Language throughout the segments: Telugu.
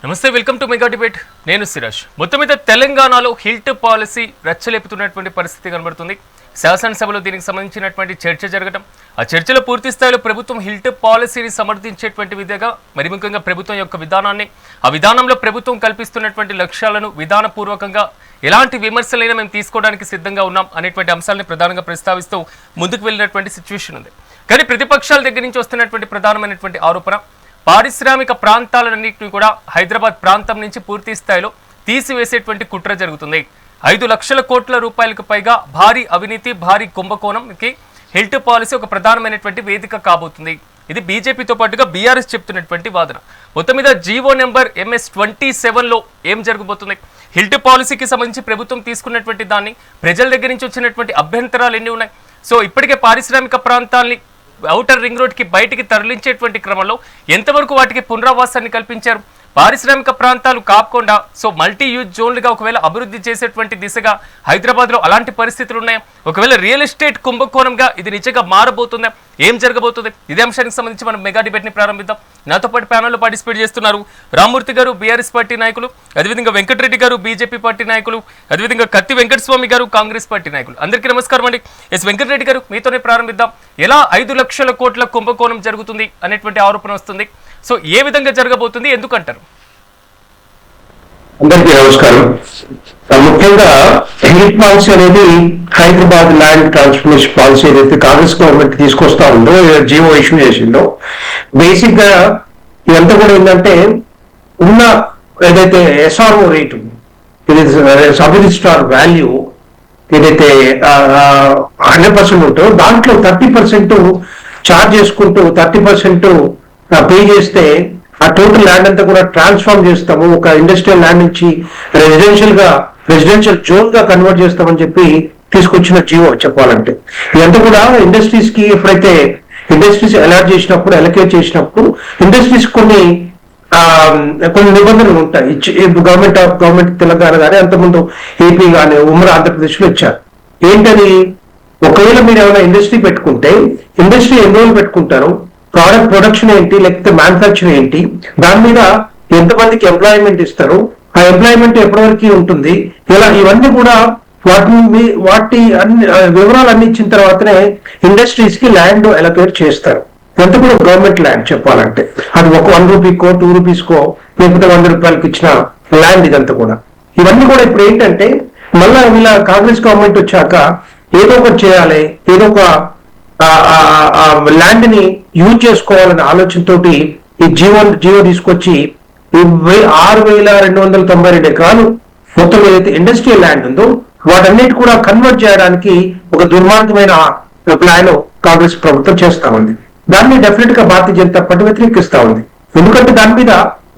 నమస్తే, వెల్కమ్ టు మెగా డిబేట్. నేను సిరాజ్. మొత్తం మీద తెలంగాణలో హిల్ట్ పాలసీ రచ్చలేపుతున్నటువంటి పరిస్థితి కనబడుతుంది. శాసనసభలో దీనికి సంబంధించినటువంటి చర్చ జరగడం, ఆ చర్చలో పూర్తి స్థాయిలో ప్రభుత్వం హిల్ట్ పాలసీని సమర్థించేటువంటి విధంగా, మరి ముఖ్యంగా ప్రభుత్వం యొక్క విధానాన్ని, ఆ విధానంలో ప్రభుత్వం కల్పిస్తున్నటువంటి లక్ష్యాలను విధానపూర్వకంగా ఎలాంటి విమర్శలైనా మేము తీసుకోవడానికి సిద్ధంగా ఉన్నాం అనేటువంటి అంశాలను ప్రధానంగా ప్రస్తావిస్తూ ముందుకు వెళ్ళినటువంటి సిచ్యువేషన్ ఉంది. కానీ ప్రతిపక్షాల దగ్గర నుంచి వస్తున్నటువంటి ప్రధానమైనటువంటి ఆరోపణ, పారిశ్రామిక ప్రాంతాలన్నింటినీ కూడా హైదరాబాద్ ప్రాంతం నుంచి పూర్తి స్థాయిలో తీసివేసేటువంటి కుట్ర జరుగుతుంది. 5 లక్షల కోట్ల రూపాయలకు పైగా భారీ అవినీతి, భారీ కుంభకోణంకి హిల్ట్ పాలసీ ఒక ప్రధానమైనటువంటి వేదిక కాబోతుంది. ఇది బీజేపీతో పాటుగా బీఆర్ఎస్ చెప్తున్నటువంటి వాదన. మొత్తం మీద జీవో నెంబర్ MS-27లో ఏం జరగబోతుంది, హిల్ట్ పాలసీకి సంబంధించి ప్రభుత్వం తీసుకున్నటువంటి దాన్ని, ప్రజల దగ్గర నుంచి వచ్చినటువంటి అభ్యంతరాలు ఎన్ని ఉన్నాయి. సో ఇప్పటికే పారిశ్రామిక ప్రాంతాలని ఔటర్ రింగ్ రోడ్ కి బయటికి తరలించేటువంటి క్రమంలో ఎంతవరకు వాటికి పునరావాసాన్ని కల్పించారు. పారిశ్రామిక ప్రాంతాలు కాకుండా సో మల్టీ యూజ్ జోన్లుగా ఒకవేళ అభివృద్ధి చేసేటువంటి దిశగా హైదరాబాద్లో అలాంటి పరిస్థితులు ఉన్నాయా? ఒకవేళ రియల్ ఎస్టేట్ కుంభకోణంగా ఇది నిజంగా మారబోతుందా? ఏం జరగబోతుంది? ఇదే అంశానికి సంబంధించి మనం మెగా డిబేట్ ని ప్రారంభిద్దాం. నాతో పాటు ప్యానల్లో పార్టిసిపేట్ చేస్తున్నారు రామ్మూర్తి గారు, బీఆర్ఎస్ పార్టీ నాయకులు, అదేవిధంగా వెంకటరెడ్డి గారు, బీజేపీ పార్టీ నాయకులు, అదేవిధంగా కత్తి వెంకటస్వామి గారు, కాంగ్రెస్ పార్టీ నాయకులు. అందరికీ నమస్కారం అండి. వెంకటరెడ్డి గారు, మీతోనే ప్రారంభిద్దాం. ఎలా 5 లక్షల కోట్ల కుంభకోణం జరుగుతుంది అనేటువంటి ఆరోపణ వస్తుంది. సో ఏ విధంగా జరగబోతుంది, ఎందుకంటారు? అందరికీ నమస్కారం. ముఖ్యంగా హిల్ట్ పాలసీ అనేది హైదరాబాద్ ల్యాండ్ ట్రాన్స్ఫర్మేషన్ పాలసీ ఏదైతే కాంగ్రెస్ గవర్నమెంట్ తీసుకొస్తా ఉందో, జీవో ఇష్యూ చేసిందో, బేసిక్ గా ఇదంతా కూడా ఏంటంటే ఉన్న ఏదైతే SRO rate, sub registrar value ఏదైతే 100% ఉంటుందో దాంట్లో 30% చార్జ్ చేసుకుంటూ 30% పే చేస్తే ఆ టోటల్ ల్యాండ్ అంతా కూడా ట్రాన్స్ఫార్మ్ చేస్తాము, ఒక ఇండస్ట్రియల్ ల్యాండ్ నుంచి రెసిడెన్షియల్ జోన్ గా కన్వర్ట్ చేస్తామని చెప్పి తీసుకొచ్చిన జీవో చెప్పాలంటే. ఇదంతా కూడా ఇండస్ట్రీస్ కి ఎప్పుడైతే ఇండస్ట్రీస్ అలాట్ చేసినప్పుడు, అలొకేట్ చేసినప్పుడు ఇండస్ట్రీస్ కొన్ని నిబంధనలు ఉంటాయి. గవర్నమెంట్ తెలంగాణ కానీ అంతకుముందు ఏపీ కానీ ఉమ్మడి ఆంధ్రప్రదేశ్ లో ఇచ్చారు. ఏంటది? ఒకవేళ మీరు ఏమైనా ఇండస్ట్రీ పెట్టుకుంటే ఇండస్ట్రీ ఎన్ని రోజులు పెట్టుకుంటారు, ప్రొడక్షన్ ఏంటి, లేకపోతే మ్యానుఫ్యాక్చర్ ఏంటి, దాని మీద ఎంతమందికి ఎంప్లాయ్మెంట్ ఇస్తారు, ఆ ఎంప్లాయ్మెంట్ ఎప్పటి వరకు ఉంటుంది, ఇలా ఇవన్నీ కూడా వాటి అన్ని వివరాలు అన్ని ఇచ్చిన తర్వాతనే ఇండస్ట్రీస్ కి ల్యాండ్ అలొకేట్ చేస్తారు. ఇదంతా కూడా గవర్నమెంట్ ల్యాండ్ చెప్పాలంటే. అది ఒక 1 రూపీకో 2 రూపీస్కో లేకపోతే 100 రూపాయలకి ఇచ్చిన ల్యాండ్ ఇదంతా కూడా. ఇవన్నీ కూడా ఇప్పుడు ఏంటంటే మళ్ళా వీళ్ళ కాంగ్రెస్ గవర్నమెంట్ వచ్చాక ఏదో ఒకటి చేయాలి, ఏదో ఒక ల్యాండ్ ని యూజ్ చేసుకోవాలనే ఆలోచనతోటి ఈ జీవో తీసుకొచ్చి 6,292 ఎకరాలు మొత్తం ఏదైతే ఇండస్ట్రియల్ ల్యాండ్ ఉందో వాటన్నిటి కూడా కన్వర్ట్ చేయడానికి ఒక దుర్మార్గమైన ప్లాన్ కాంగ్రెస్ ప్రభుత్వం చేస్తా ఉంది. దాన్ని డెఫినెట్ గా భారతీయ జనతా పార్టీ వ్యతిరేకిస్తా ఉంది. ఎందుకంటే దాని మీద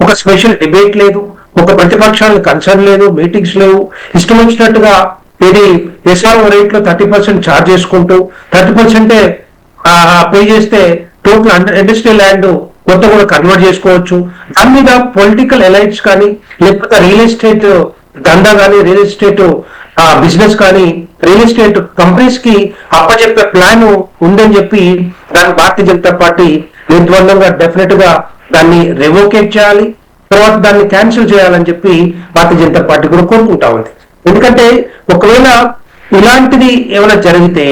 ఒక స్పెషల్ డిబేట్ లేదు, ఒక ప్రతిపక్షాలకు కన్సర్న్ లేదు, మీటింగ్స్ లేవు. ఇష్టం వచ్చినట్టుగా ఇది SRO రేట్ లో 30% ఛార్జ్ చేసుకుంటూ 30% పే చేస్తే టోటల్ ఇండస్ట్రియల్ ల్యాండ్ మొత్తం కూడా కన్వర్ట్ చేసుకోవచ్చు. దాని మీద పొలిటికల్ ఎలైట్స్ కానీ లేకపోతే రియల్ ఎస్టేట్ దందా కానీ, రియల్ ఎస్టేట్ బిజినెస్ కానీ, రియల్ ఎస్టేట్ కంపెనీస్ కి అప్పచెప్పే ప్లాన్ ఉందని చెప్పి దాన్ని భారతీయ జనతా పార్టీ నిర్ద్వందంగా డెఫినెట్ గా దాన్ని రివోకేట్ చేయాలి, తర్వాత దాన్ని క్యాన్సిల్ చేయాలని చెప్పి భారతీయ జనతా పార్టీ కూడా కోరుకుంటా ఉంది. ఎందుకంటే ఒకవేళ ఇలాంటిది ఏమైనా జరిగితే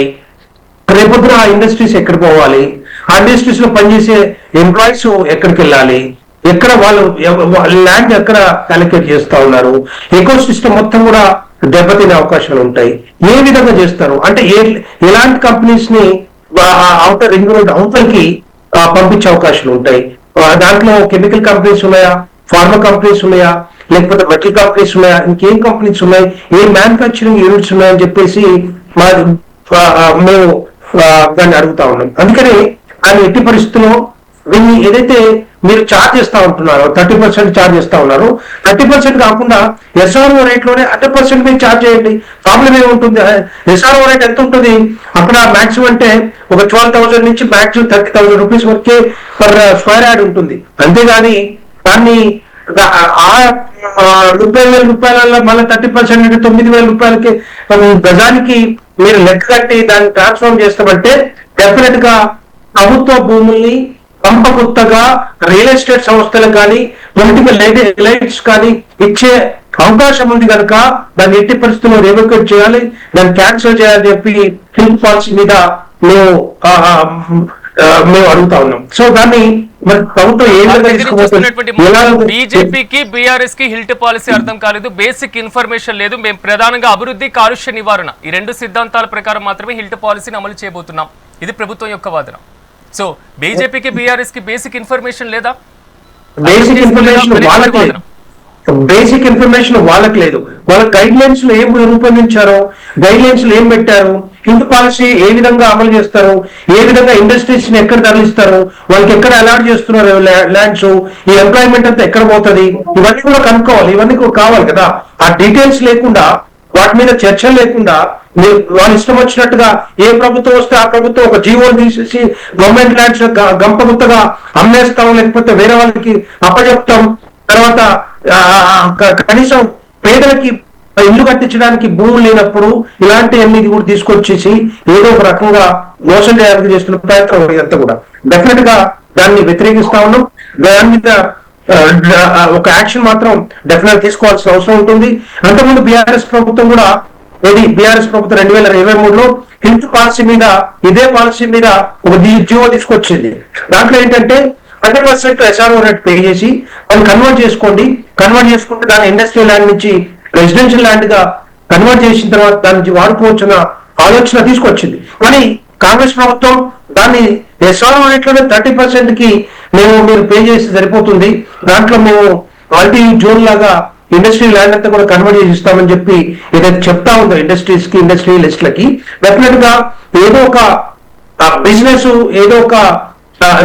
రేపొద్దున ఆ ఇండస్ట్రీస్ ఎక్కడ పోవాలి, ఆ ఇండస్ట్రీస్ లో పనిచేసే ఎంప్లాయీస్ ఎక్కడికి వెళ్ళాలి, ఎక్కడ వాళ్ళు ల్యాండ్ ఎక్కడ అలొకేట్ చేస్తా ఉన్నారు, ఎకో సిస్టమ్ మొత్తం కూడా దెబ్బతినే అవకాశాలు ఉంటాయి. ఏ విధంగా చేస్తారు అంటే ఎలాంటి కంపెనీస్ ని అవుటర్ రింగ్ రోడ్ అవతలకి పంపించే అవకాశాలు ఉంటాయి. దాంట్లో కెమికల్ కంపెనీస్ ఉన్నాయా, ఫార్మా కంపెనీస్ ఉన్నాయా, లేకపోతే మెటల్ కంపెనీస్ ఉన్నాయా, ఇంకేం కంపెనీస్ ఉన్నాయి, ఏ మ్యానుఫ్యాక్చరింగ్ యూనిట్స్ ఉన్నాయని చెప్పేసి మేము దాన్ని అడుగుతా ఉన్నాం. అందుకని ఆయన ఎట్టి పరిస్థితుల్లో వీళ్ళు ఏదైతే మీరు ఛార్జ్ చేస్తా ఉంటున్నారో 30% ఛార్జ్ చేస్తా ఉన్నారు, 30% కాకుండా SRO రేట్ లోనే 100% మీరు ఛార్జ్ చేయండి. ప్రాబ్లం ఏముంటుంది? SRO రేట్ ఎంత ఉంటుంది అక్కడ మాక్సిమం అంటే ఒక 12,000 నుంచి మాక్సిమం 30,000 రూపీస్ వరకే పర్ స్క్వేర్ యార్డ్ ఉంటుంది. అంతేగాని దాన్ని 30,000 రూపాయల మళ్ళీ 30% అంటే 9,000 రూపాయలకి గజానికి మీరు లెక్క కట్టి దాన్ని ట్రాన్స్ఫార్మ్ చేస్తామంటే డెఫినెట్ గా ప్రభుత్వ భూముల్ని కొత్తగా రియల్ ఎస్టేట్ సంస్థలకు కానీ పొలిటికల్ ఎలైట్స్ కానీ ఇచ్చే అవకాశం ఉంది కనుక దాన్ని ఎట్టి పరిస్థితుల్లో రివోకేట్ చేయాలి, దాన్ని క్యాన్సిల్ చేయాలని చెప్పి హెల్త్ పాలసీ మీద మేము అడుగుతా ఉన్నాం. సో దాన్ని మరి ప్రభుత్వం ఏ విధంగా తీసుకుపోతుంది? బీజేపీకి బీఆర్ఎస్ కి హిల్ట్ పాలసీ అర్థం కాలేదు, బేసిక్ ఇన్ఫర్మేషన్ లేదు, మేము ప్రధానంగా అభివృద్ధి కాలుష్య నివారణ ఈ రెండు సిద్ధాంతాల ప్రకారం మాత్రమే హిల్ట్ పాలసీని అమలు చేయబోతున్నాం, ఇది ప్రభుత్వం యొక్క వాదన. సో బీజేపీకి బీఆర్ఎస్ కి బేసిక్ ఇన్ఫర్మేషన్ లేదా? బేసిక్ ఇన్ఫర్మేషన్ వాళ్ళకి లేదు. వాళ్ళ గైడ్ లైన్స్ లో ఏం రూపొందించారో, గైడ్ లైన్స్ లో ఏం పెట్టారు, హిందూ పాలసీ ఏ విధంగా అమలు చేస్తారు, ఏ విధంగా ఇండస్ట్రీస్ ని ఎక్కడ తరలిస్తారు, వాళ్ళకి ఎక్కడ అలాట్ చేస్తున్నారు ల్యాండ్స్, ఈ ఎంప్లాయ్మెంట్ అంతా ఎక్కడ పోతుంది, ఇవన్నీ కూడా కనుక్కోవాలి, ఇవన్నీ కూడా కావాలి కదా. ఆ డీటెయిల్స్ లేకుండా, వాటి మీద చర్చ లేకుండా వాళ్ళు ఇష్టం వచ్చినట్టుగా ఏ ప్రభుత్వం వస్తే ఆ ప్రభుత్వం ఒక జీవో తీసేసి గవర్నమెంట్ ల్యాండ్స్ గంపగుత్తగా అమ్మేస్తాం, లేకపోతే వేరే వాళ్ళకి అప్పచెప్తాం, తర్వాత కనీసం పేదలకి ఇల్లు కట్టించడానికి భూములు లేనప్పుడు ఇలాంటివన్నీ కూడా తీసుకొచ్చేసి ఏదో ఒక రకంగా మోసం చేయడానికి చేస్తున్న ప్రయత్నం ఇదంతా కూడా డెఫినెట్ గా దాన్ని వ్యతిరేకిస్తా ఉన్నాం. దాని మీద ఒక యాక్షన్ మాత్రం డెఫినెట్ తీసుకోవాల్సిన అవసరం ఉంటుంది. అంతకుముందు బీఆర్ఎస్ ప్రభుత్వం కూడా బీఆర్ఎస్ ప్రభుత్వం 2023లో హెల్త్ పాలసీ మీద ఇదే పాలసీ మీద ఒక జీవో తీసుకొచ్చింది. దాంట్లో ఏంటంటే 100% SRO రేట్ పే చేసి దాన్ని కన్వర్ట్ చేసుకుంటే దాన్ని ఇండస్ట్రియల్ ల్యాండ్ నుంచి రెసిడెన్షియల్ ల్యాండ్ గా కన్వర్ట్ చేసిన తర్వాత దాని నుంచి వాడుకోవచ్చున్న ఆలోచన తీసుకొచ్చింది. కానీ కాంగ్రెస్ ప్రభుత్వం దాన్ని SRO రేట్లోనే 30% కి మీరు పే చేసి సరిపోతుంది, దాంట్లో మేము మల్టీ జోన్ లాగా ఇండస్ట్రియల్ ల్యాండ్ అంతా కూడా కన్వర్ట్ చేసి ఇస్తామని చెప్పి ఏదైతే చెప్తా ఉందో ఇండస్ట్రీస్ కి, ఇండస్ట్రియలిస్ట్లకి డెఫినెట్ గా ఏదో ఒక బిజినెస్, ఏదో ఒక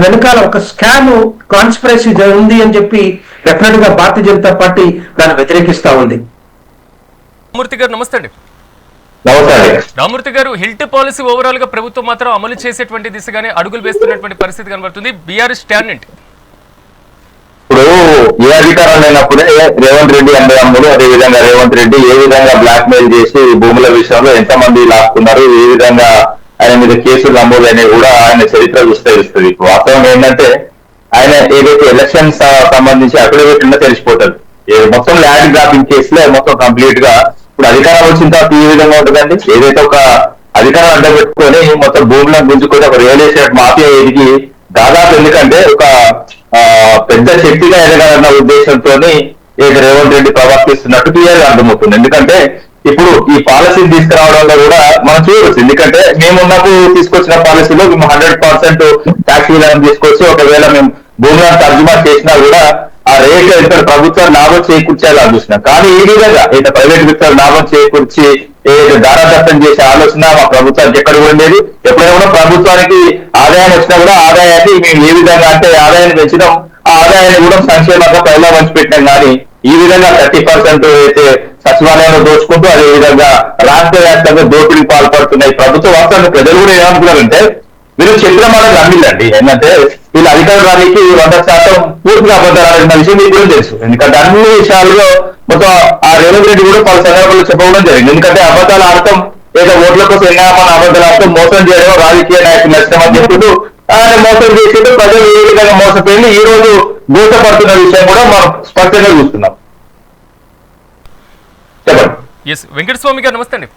వెనకాల ఒక స్కామ్ కాన్స్పిరసీ ఉంది అని చెప్పి డెఫినెట్ గా భారతీయ జనతా పార్టీ దాన్ని వ్యతిరేకిస్తా ఉంది. రామూర్తి గారు నమస్తే అండి. రామూర్తి గారు, హిల్ట్ పాలసీ ఓవరాల్ గా ప్రభుత్వం మాత్రం అమలు చేసేటువంటి దిశగానే అడుగులు వేస్తున్నటువంటి పరిస్థితి కనబడుతుంది. బీఆర్ఎస్ స్టాండ్ ఏంటి? ఇప్పుడు ఏ అధికారం లేనప్పుడే రేవంత్ రెడ్డి అన్నదమ్ములు, అదే విధంగా రేవంత్ రెడ్డి ఏ విధంగా బ్లాక్ మెయిల్ చేసి భూముల విషయంలో ఎంతమంది లాక్కున్నారు, ఏ విధంగా ఆయన మీద కేసులు నమోదైనవి కూడా ఆయన చరిత్ర చూస్తే తెలుస్తుంది. వాస్తవం ఏంటంటే ఆయన ఏదైతే ఎలక్షన్స్ సంబంధించి అఫిడవిట్ ఉందో తెలిసిపోతుంది. మొత్తం ల్యాండ్ గ్రాఫింగ్ కేసులో మొత్తం కంప్లీట్ గా ఇప్పుడు అధికారం వచ్చిన తర్వాత ఈ విధంగా ఉంటుందండి. ఏదైతే ఒక అధికారం అడ్డం పెట్టుకొని మొత్తం భూములను గుంజుకొని ఒక రియల్ ఎస్టేట్ మాఫియా ఎదిగి దాదాపు ఎందుకంటే ఒక పెద్ద శక్తిగా ఎదగాలన్న ఉద్దేశంతో రేవంత్ రెడ్డి ప్రవర్తిస్తున్నట్టు క్లియర్గా అర్థమవుతుంది. ఎందుకంటే ఇప్పుడు ఈ పాలసీని తీసుకురావడంలో కూడా మనం చూడవచ్చు. ఎందుకంటే మేము ఉన్నప్పుడు తీసుకొచ్చిన పాలసీలో మేము 100% ట్యాక్స్ విధానం తీసుకొచ్చి ఒకవేళ మేము భూములను తర్జుమా చేసినా కూడా ఆ రేట్ ఇక్కడ ప్రభుత్వం లాభం చేకూర్చేలా చూసినాం. కానీ ఈ విధంగా అయితే ప్రైవేట్ వ్యక్తులు లాభం చేకూర్చి ఏదైతే దారాదత్తం చేసే ఆలోచన మా ప్రభుత్వానికి ఎక్కడ కూడా లేదు. ఎప్పుడైనా కూడా ప్రభుత్వానికి ఆదాయం వచ్చినా కూడా ఆదాయాన్ని మేము ఏ విధంగా అంటే ఆదాయాన్ని పెంచడం, ఆ ఆదాయాన్ని కూడా సంక్షేమంగా పైలా మంచి పెట్టాం. కానీ ఈ విధంగా 30% అయితే సచివాలయంలో దోచుకుంటూ అదే విధంగా రాష్ట్ర వ్యాప్తంగా దోపిడీకి పాల్పడుతున్నాయి ప్రభుత్వ. వాస్తవాన్ని ప్రజలు కూడా ఏమనుకున్నారంటే మీరు చెప్పిన మాట నమ్మిందండి. ఏంటంటే వీళ్ళు అధికారానికి 100% పూర్తిగా అబద్ధాలన్న విషయం మీకు కూడా తెలుసు. ఎందుకంటే అన్ని విషయాల్లో మొత్తం ఆ రేవంత్ రెడ్డి కూడా పలు సందర్భాల్లో చెప్పడం జరిగింది. ఎందుకంటే అబద్ధాల అర్థం ఏదో ఓట్ల కోసం ఎన్నామని అబద్ధాల అర్థం మోసం చేయడం రాజకీయ నాయకులు నష్టమని చెప్తూ ఆయన మోసం చేసేది ప్రజలు ఏ విధంగా మోసపోయింది ఈ రోజు మోసపడుతున్న విషయం కూడా మనం స్పష్టంగా చూస్తున్నాం. వెంకటస్వామి గారు నమస్తే అండి.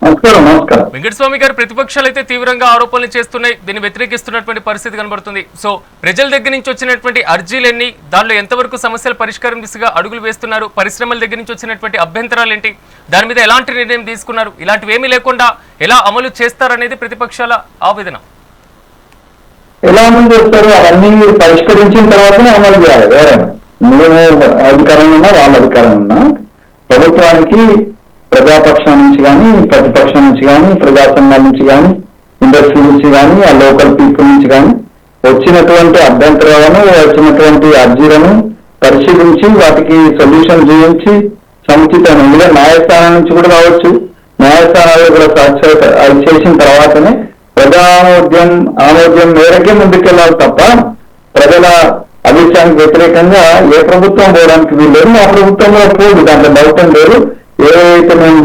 నమస్కారం. వెంకటస్వామి గారు, ప్రతిపక్షాలు అయితే తీవ్రంగా ఆరోపణలు చేస్తున్నాయి, దీన్ని వ్యతిరేకిస్తున్నటువంటి పరిస్థితి కనబడుతుంది. సో ప్రజల దగ్గర నుంచి వచ్చినటువంటి అర్జీలన్నీ, దానిలో ఎంతవరకు సమస్యల పరిష్కారం దిశగా అడుగులు వేస్తున్నారు, పరిశ్రమల దగ్గర నుంచి వచ్చినటువంటి అభ్యంతరాలు ఏంటి, దాని మీద ఎలాంటి నిర్ణయం తీసుకున్నారు, ఇలాంటివి ఏమీ లేకుండా ఎలా అమలు చేస్తారనేది ప్రతిపక్షాల ఆవేదన. ఎలా అమలు చేస్తారు అవన్నీ మీరు పరిష్కరించిన తర్వాతనే అమలు చేయాలి. ఎవరైనా మేము అధికారంలో ఉన్నా వాళ్ళ అధికారం ఉన్నా ప్రభుత్వానికి ప్రజాపక్షం నుంచి కానీ, ప్రతిపక్షం నుంచి కానీ, ప్రజా సంఘాల నుంచి కానీ, ఇండస్ట్రీ నుంచి కానీ, ఆ లోకల్ పీపుల్ నుంచి కానీ వచ్చినటువంటి అభ్యంతరాలను, వచ్చినటువంటి అర్జీలను పరిశీలించి వాటికి సొల్యూషన్ చూపించి సముచితమైన న్యాయస్థానం నుంచి కూడా కావచ్చు, న్యాయస్థానాలు కూడా అది చేసిన తర్వాతనే ఆమోద్యం మేరకే ముందుకెళ్ళాలి తప్ప ప్రజల అభిప్రాయానికి వ్యతిరేకంగా ఏ ప్రభుత్వం పోవడానికి వీల్లేదు. ఆ ప్రభుత్వంలో పోదు, దాంట్లో డౌట్ లేదు. ఏదైతే మేము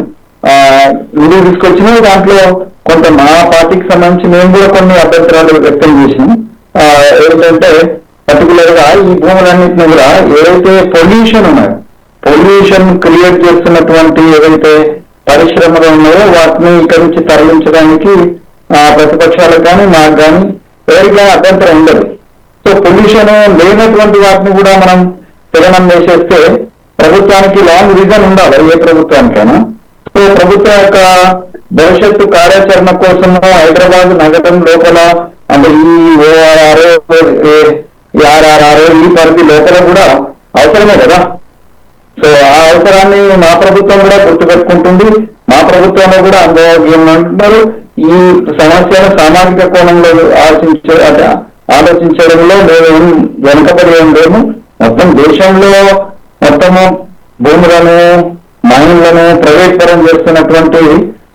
నిధులు తీసుకొచ్చినా దాంట్లో కొంత మా పార్టీకి సంబంధించి మేము కూడా కొన్ని అభ్యంతరాలు వ్యక్తం చేసినాం. ఏంటంటే పర్టికులర్ గా ఈ భూములన్నింటినీ కూడా ఏదైతే పొల్యూషన్ ఉన్నాయో, పొల్యూషన్ క్రియేట్ చేస్తున్నటువంటి ఏదైతే పరిశ్రమలు ఉన్నాయో వాటిని ఇక్కడి నుంచి తరలించడానికి ప్రతిపక్షాలకు కానీ మాకు కానీ ఎవరికి అభ్యంతరం ఉండదు. సో పొల్యూషన్ లేనటువంటి వాటిని కూడా మనం తెగనం వేసేస్తే ప్రభుత్వానికి లాంగ్ విజన్ ఉండాలి, ఏ ప్రభుత్వానికైనా. సో ప్రభుత్వం యొక్క భవిష్యత్తు కార్యాచరణ కోసము హైదరాబాద్ నగరం లోపల అంటే ఈ ఆర్ఆర్ఆర్ ఈ పరిధి లోపల కూడా అవసరమే కదా. సో ఆ అవసరాన్ని మా ప్రభుత్వం కూడా గుర్తుపెట్టుకుంటుంది. మా ప్రభుత్వంలో కూడా అంటున్నారు ఈ సమస్యను సామాజిక కోణంలో ఆలోచించడంలో మేము వెనుకబడి ఏం లేము. మొత్తం దేశంలో మొత్తము భూములను మైన్లను ప్రైవేట్ పరం చేస్తున్నటువంటి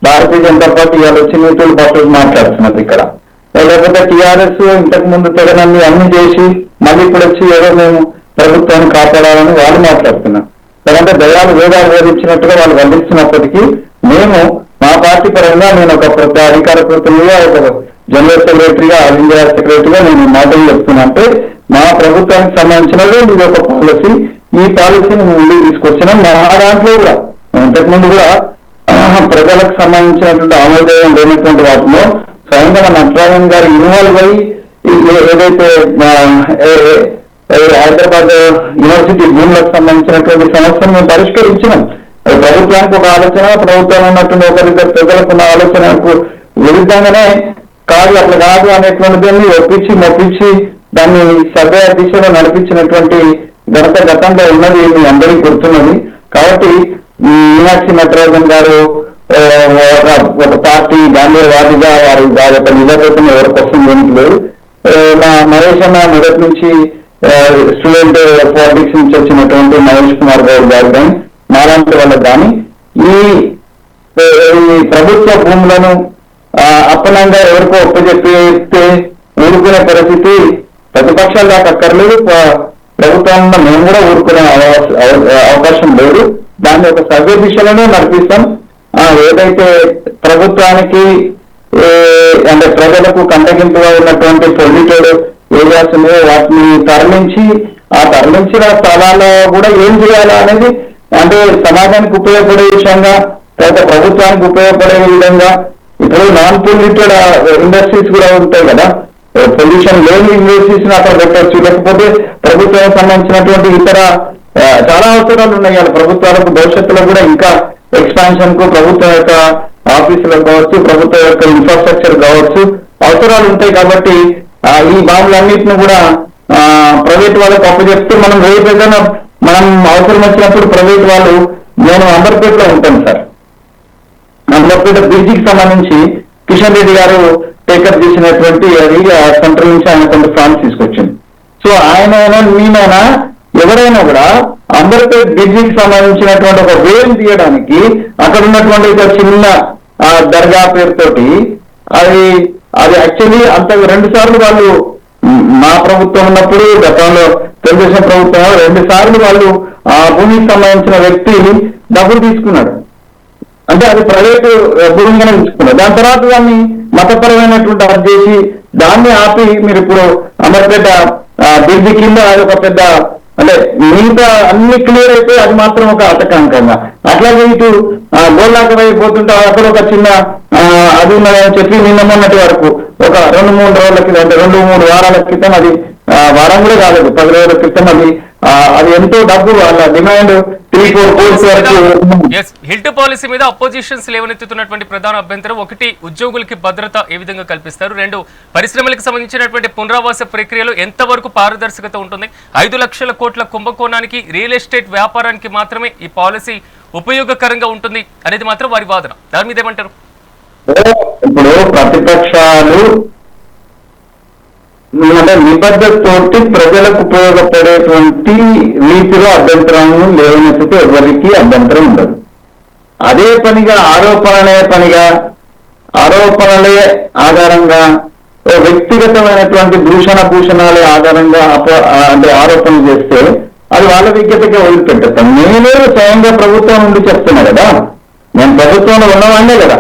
భారతీయ జనతా పార్టీ వాళ్ళు వచ్చి నీతులు పట్టు మాట్లాడుతున్నది ఇక్కడ. లేకపోతే టీఆర్ఎస్ ఇంతకు ముందు తెగనన్ని అన్ని చేసి మళ్ళీ ఇప్పుడు వచ్చి ఏదో మేము ప్రభుత్వాన్ని కాపాడాలని వాళ్ళు మాట్లాడుతున్నారు. లేదంటే దయాలు వేదాలు వేధించినట్టుగా వాళ్ళు వర్ణిస్తున్నప్పటికీ మేము మా పార్టీ పరంగా నేను ఒక అధికార ప్రతినిధిగా, ఒక జనరల్ సెక్రటరీగా, ఆల్ ఇండియా సెక్రటరీగా నేను మాటలు చెప్తున్నా. అంటే మా ప్రభుత్వానికి సంబంధించినది ఇది ఒక పాలసీ. ఈ పాలసీని ముందుకు తీసుకొచ్చినాం. మా దాంట్లో కూడా ఇంతకుముందు కూడా ప్రజలకు సంబంధించినటువంటి ఆమోదం లేనటువంటి వాటిలో స్వయంగా నటరాజన్ గారు ఇన్వాల్వ్ అయ్యి ఏదైతే హైదరాబాద్ యూనివర్సిటీ భూములకు సంబంధించినటువంటి సమస్యను మేము పరిష్కరించినాం. ప్రభుత్వానికి ఒక ఆలోచన, ప్రభుత్వం ఉన్నటువంటి ఒకరిద్దరు ప్రజలకు ఉన్న ఆలోచనకు విరుద్ధంగానే కాదు, అట్లా కాదు అనేటువంటిదాన్ని మొప్పించి దాన్ని సభ్య దిశలో నడిపించినటువంటి ఘనత గతంలో ఉన్నది మీ అందరికీ గుర్తున్నది. కాబట్టి మీనాక్షి నటరాజన్ గారు ఒక పార్టీ గాంధీ వాదిగా వారి యొక్క నిజాయితీ ఎవరి కోసం దేనికి లేదు. మహేష్ అన్న మొదటి నుంచి స్టూడెంట్ పాలిటిక్స్ నుంచి వచ్చినటువంటి మహేష్ కుమార్ గౌడ్ గారు కానీ మాలాంటి వాళ్ళకి కానీ ఈ ప్రభుత్వ భూములను అప్పనంగా ఎవరికో ఒప్పచెప్పితే ఊరుకునే పరిస్థితి ప్రతిపక్షాలు దాకా అక్కర్లేదు, ప్రభుత్వంలో మేము కూడా ఊరుకునే అవకాశం లేదు. దాన్ని ఒక సవ్య దిశలోనే నడిపిస్తాం. ఏదైతే ప్రభుత్వానికి అంటే ప్రజలకు కంటగింపుగా ఉన్నటువంటి పొల్యూటెడ్ ఏరియాస్ ఉన్నాయో వాటిని తరలించి ఆ తరలించిన స్థలాల్లో కూడా ఏం చేయాలా అనేది అంటే సమాజానికి ఉపయోగపడే విషయంగా, తర్వాత ప్రభుత్వానికి ఉపయోగపడే విధంగా. ఇప్పుడు నాన్ పొల్యూటెడ్ ఇండస్ట్రీస్ కూడా ఉంటాయి కదా, పొల్యూషన్ లేని ఇండస్ట్రీస్ అక్కడ పెట్టచ్చు. లేకపోతే ప్రభుత్వానికి సంబంధించినటువంటి ఇతర చాలా అవసరాలు ఉన్నాయి. ప్రభుత్వాలకు భవిష్యత్తులో కూడా ఇంకా ఎక్స్పాన్షన్ కు ప్రభుత్వం యొక్క ఆఫీసులకు కావచ్చు, ప్రభుత్వం యొక్క ఇన్ఫ్రాస్ట్రక్చర్ కావచ్చు అవసరాలు ఉంటాయి. కాబట్టి ఈ బాంబులన్నింటిని కూడా ప్రైవేట్ వాళ్ళకు అప్పచెప్తే మనం రేపు ఏదైనా మనం అవసరం వచ్చినప్పుడు ప్రైవేట్ వాళ్ళు, నేను అంబర్పేటలో ఉంటాను సార్, అంబర్పేట బ్రిడ్జికి సంబంధించి కిషన్ రెడ్డి గారు టేకప్ చేసినటువంటి అది సెంట్రల్ నుంచి ఆయన కొంత ఫండ్స్ తీసుకొచ్చింది. సో ఆయన మీనైనా ఎవరైనా కూడా అంబర్పేట బ్రిడ్జికి సంబంధించినటువంటి ఒక వేలు తీయడానికి అక్కడ ఉన్నటువంటి ఒక చిన్న దర్గా పేరుతోటి అది యాక్చువల్లీ అంత 2 సార్లు వాళ్ళు మా ప్రభుత్వం ఉన్నప్పుడు గతంలో తెలుగుదేశం ప్రభుత్వం 2 సార్లు వాళ్ళు ఆ భూమికి సంబంధించిన వ్యక్తి డబ్బులు తీసుకున్నాడు. అంటే అది ప్రైవేటు భూమిగానే తీసుకున్నారు. దాని తర్వాత దాన్ని మతపరమైనటువంటి అర్జీ చేసి దాన్ని ఆపి మీరు ఇప్పుడు అమర్పేట బ్రిడ్జి కింద అది ఒక పెద్ద అంటే మిగతా అన్ని క్లియర్ అయితే అది మాత్రం ఒక ఆటంకంగా అట్లాగే ఇటు గోల్లాక పోతుంటే అక్కడ ఒక చిన్న అది ఉన్నదని చెప్పి నిన్న మొన్నటి వరకు ఒక 2-3 రోజుల క్రితం అంటే 2-3 వారాల క్రితం అది వారం కూడా కాలేదు 10 రోజుల క్రితం అది ఎంతో డబ్బు వాళ్ళ డిమాండ్ 3-4 కోర్స్ వరకు. హిల్ట్ పాలసీ మీద అపోజిషన్స్ లేవనెత్తుతున్నటువంటి ప్రధాన అభ్యంతరం 1 ఉద్యోగులకి భద్రత ఏ విధంగా కల్పిస్తారు, 2 పరిశ్రమలకు సంబంధించినటువంటి పునరావాస ప్రక్రియలో ఎంతవరకు పారదర్శకత ఉంటుంది, 5 లక్షల కోట్ల కుంభకోణానికి రియల్ ఎస్టేట్ వ్యాపారానికి మాత్రమే ఈ పాలసీ ఉపయోగకరంగా ఉంటుంది అనేది మాత్రం వారి వాదన. దాని మీద ఏమంటారు? ఇప్పుడు ప్రతిపక్షాలు అంటే నిబద్ధతోటి ప్రజలకు ఉపయోగపడేటువంటి రీతిలో అభ్యంతరాలను లేవనెత్తితే ఎవరికి అభ్యంతరం ఉండదు. అదే పనిగా ఆరోపణలే ఆధారంగా వ్యక్తిగతమైనటువంటి భూషణాలే ఆధారంగా అంటే ఆరోపణలు చేస్తే అది వాళ్ళ విజ్ఞతగా వదిలిపెట్టేస్తాం. నేనే స్వయంగా ప్రభుత్వం నుండి చెప్తున్నా కదా, నేను ప్రభుత్వంలో ఉన్నవాడినే కదా,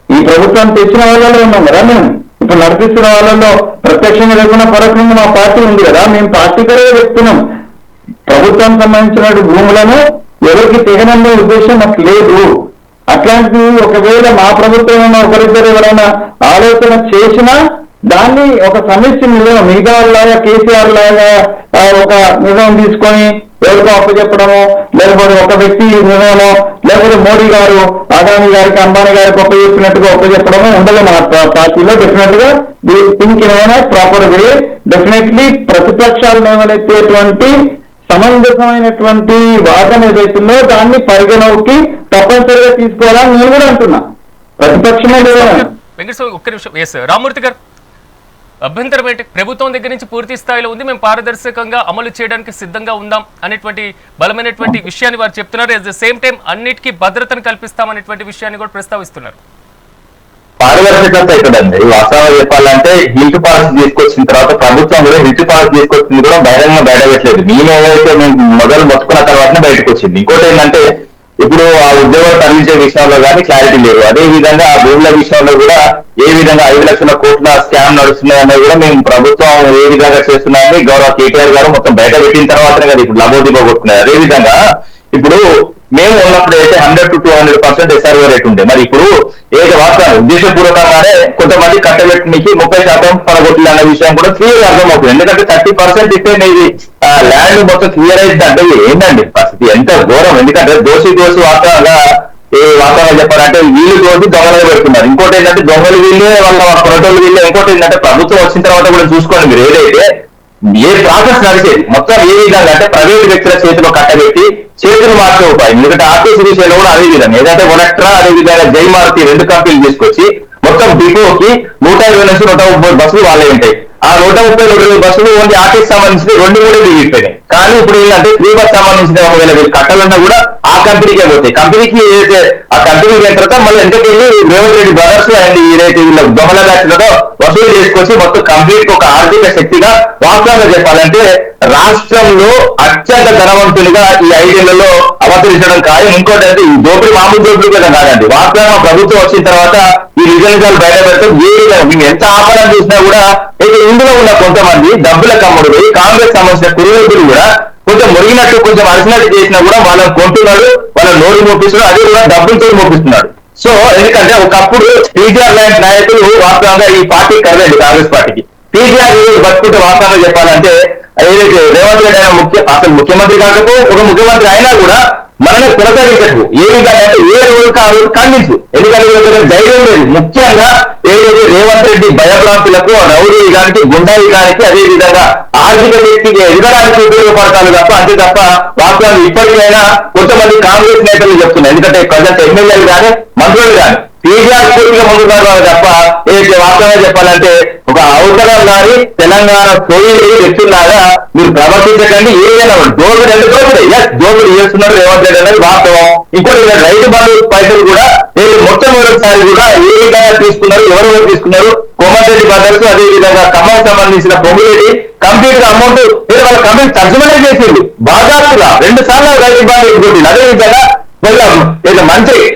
ఈ ప్రభుత్వాన్ని తెచ్చిన వాళ్ళలో ఉన్నాం కదా మేము. ఇప్పుడు నడిపిస్తున్న వాళ్ళలో ప్రత్యక్షంగా లేకుండా పరోక్షంగా మా పార్టీ ఉంది కదా, మేము పార్టీ కరే చెప్తున్నాం. ప్రభుత్వానికి సంబంధించిన భూములను ఎవరికి తెగననే ఉద్దేశం మాకు లేదు. అట్లాంటిది ఒకవేళ మా ప్రభుత్వం ఒకరిద్దరు ఎవరైనా ఆలోచన చేసినా దాన్ని ఒక సమిష్టి నిర్ణయం మిగతా లాగా కేసీఆర్ లాగా ఒక నిర్ణయం తీసుకొని ఎవరికో అప్పచెప్పడము, లేకపోతే ఒక వ్యక్తి నిర్ణయమో, లేకపోతే మోడీ గారు అదానీ గారికి అంబానీ గారికి అప్పచెప్పినట్టుగా అప్పచెప్పడము ఉండదు మన పార్టీలో. డెఫినెట్ గా థింక్ ఏమైనా ప్రాపర్ వే. డెఫినెట్లీ ప్రతిపక్షాలు లేవనెత్తేటువంటి సమంజసమైనటువంటి వాదన ఏదైతుందో దాన్ని పరిగణలోకి తప్పనిసరిగా తీసుకోవాలని నేను కూడా అంటున్నా. ప్రతిపక్షమే లేదా వెంకటేశ్వర ఒక్క నిమిషం. ఎస్ రామ్మూర్తి గారు, అభ్యంతరం ఏంటి? ప్రభుత్వం దగ్గర నుంచి పూర్తి స్థాయిలో ఉంది, మేము పారదర్శకంగా అమలు చేయడానికి సిద్ధంగా ఉందాం అనేటువంటి బలమైనటువంటి విషయాన్ని వారు చెప్తున్నారు. ఎట్ ద సేమ్ టైం అన్నిటికీ భద్రతను కల్పిస్తామనేటువంటి విషయాన్ని కూడా ప్రస్తావిస్తున్నారు. పారదర్శకత ఎక్కడండి? వాస్తవంగా చెప్పాలంటే హిల్ట్ పాలసీ తీసుకొచ్చిన తర్వాత ప్రభుత్వం కూడా హిల్ట్ పాలసీ తీసుకొచ్చింది కూడా బహిరంగంగా బయట పెట్టలేదు. మేము ఏదైతే మేము మొదలు మొత్తుకున్న తర్వాతనే బయటకు వచ్చింది. ఇంకోటి ఏంటంటే ఇప్పుడు ఆ ఉద్యోగాలు తరలించే విషయంలో కానీ క్లారిటీ లేదు. అదే విధంగా ఆ భూముల విషయంలో కూడా ఏ విధంగా 5 లక్షల కోట్ల స్కామ్ నడుస్తున్నాయన్నది కూడా మేము ప్రభుత్వం ఏ విధంగా చేస్తున్నాయని గౌరవ కేటీఆర్ గారు మొత్తం బయట పెట్టిన తర్వాతనే కదా ఇప్పుడు లబోదిబో కొట్టుకున్నారు. అదే విధంగా ఇప్పుడు మేము ఉన్నప్పుడు అయితే 100 to 200% SRO రేట్ ఉండే. మరి ఇప్పుడు ఏదో వాస్తవం ఉద్దేశపూర్వకంగానే కొంతమంది కట్టబెట్టడానికి 30% పడగొట్టాలి అన్న విషయం కూడా క్లియర్ అర్థమవుతుంది. ఎందుకంటే 30% ఇస్తే మీది ల్యాండ్ మొత్తం క్లియర్ అయింది అంటే ఏంటండి పరిస్థితి? ఎంత ఘోరం! ఎందుకంటే దోషి వాస్తవంగా ఏ వాస్తవంగా చెప్పాలంటే వీళ్ళు దోషి దొంగలు పెడుతున్నారు. ఇంకోటి ఏంటంటే దొంగలు వీళ్ళే వాళ్ళ కొరటోళ్ళు వీళ్ళే. ఇంకోటి ఏంటంటే ప్రభుత్వం వచ్చిన తర్వాత కూడా చూసుకోండి మీరు, ఏదైతే ఏ ప్రాసెస్ నడిచేది మొత్తం ఏ విధంగా అంటే ప్రైవేట్ వ్యక్తుల చేతిలో కట్టబెట్టి చేతులు మార్చే ఉపాయం. ఎందుకంటే ఆర్టీసీ విషయంలో కూడా అదే విధంగా ఏదైతే ఒలెక్ట్రా అదే విధంగా జైమారుతి 2 కంపెనీలు తీసుకొచ్చి మొత్తం డిపోకి 120 నుంచి 130 బస్సులు వాళ్ళే ఉంటాయి. ఆ 130 బస్సులు ఓన్లీ ఆర్టీసీ సంబంధించి 2 దిగిపోయినాయి. కానీ ఇప్పుడు ఏంటంటే 3 బస్ సంబంధించిన ఒకవేళ వీళ్ళు కట్టాలన్నా కూడా ఆ కంపెనీకే పోతాయి. కంపెనీకి ఏదైతే ఆ కంపెనీకి అయిన తర్వాత మళ్ళీ ఎంతకెళ్ళి రేవంత్ రెడ్డి బ్రదర్స్ అండ్ ఏదైతే వీళ్ళ దొంగల బ్యాచ్లతో వసూలు చేసుకొచ్చి మొత్తం కంప్లీట్ ఒక ఆర్థిక శక్తిగా వాస్తవంగా చెప్పాలంటే రాష్ట్రంలో అత్యంత ధనవంతులుగా ఈ 5 ఏళ్లలో అవతరించడం ఖాయం. ఇంకోటి అంటే ఈ దోపిడీ మామూలు దోపిడీ కదా కాదండి. వాస్తవంగా ప్రభుత్వం వచ్చిన తర్వాత ఈ నిజాలు బయట పెడితే మేము ఎంత ఆపడం చూసినా కూడా ఇందులో ఉన్న కొంతమంది డబ్బుల కమ్ముడు పోయి కాంగ్రెస్ సంబంధించిన కురువులు కూడా కొంచెం మురిగినట్టు కొంచెం అరిసినట్టు చేసినా కూడా వాళ్ళని కొంటున్నాడు, వాళ్ళ నోరు మోపిస్తున్నాడు, అదే కూడా డబ్బులతో మోపిస్తున్నాడు. సో ఎందుకంటే ఒకప్పుడు టీజీఆర్ లాంటి నాయకులు వాస్తవంగా ఈ పార్టీ కరదండి కాంగ్రెస్ పార్టీకి. టీజీఆర్ బతుకుంటే వాస్తవంగా చెప్పాలంటే ఏదైతే రేవంత్ రెడ్డి అయినా అసలు ముఖ్యమంత్రి కాకపోతే ఒక ముఖ్యమంత్రి అయినా కూడా మనల్ని కొనసాగించదు. ఏ విధంగా అంటే ఏ రోజు ఆ రోజు ఖండించు. ఎందుకంటే ధైర్యం లేదు. ముఖ్యంగా ఏదైతే రేవంత్ రెడ్డి భయభ్రాంతులకు రౌడీ గానికి గుండాయి గానికి అదే విధంగా ఆర్థిక శక్తికి ఎదగడానికి ఉపయోగపడతారు తప్ప అంతే తప్ప వాస్తవాలు ఇప్పటికైనా కొంతమంది కాంగ్రెస్ నేతలు చెప్తున్నారు. ఎందుకంటే ప్రజెంట్ ఎమ్మెల్యేలు కానీ మంత్రులు కానీ కేసీఆర్ పూర్తిగా ముందున్నారు తప్ప ఏదైతే వాస్తవంగా చెప్పాలంటే ఒక అవసరం కానీ తెలంగాణ తొలి వ్యక్తుల్లాగా మీరు ప్రవర్తించకండి. ఏదైనా దోపిడీ అంటే దోపిడీ చేస్తున్నారు రేవంత్ రెడ్డి అనేది వాస్తవం. ఇంకోటి రైతు బంధు పైసలు కూడా మొట్టమొదటిసారి కూడా ఏ విధంగా తీసుకున్నారు, ఎవరెవరు తీసుకున్నారు, కోమటిరెడ్డి బ్రదర్స్ అదే విధంగా ఖమ్మం సంబంధించిన పొంగులేటి కంప్లీట్ గా అమౌంట్ వాళ్ళ కంపెనీ తర్జుమనే చేసింది. బాధాపుగా 2 సార్లు రైతు బంధు ఎదుగుతుంది. అదే విధంగా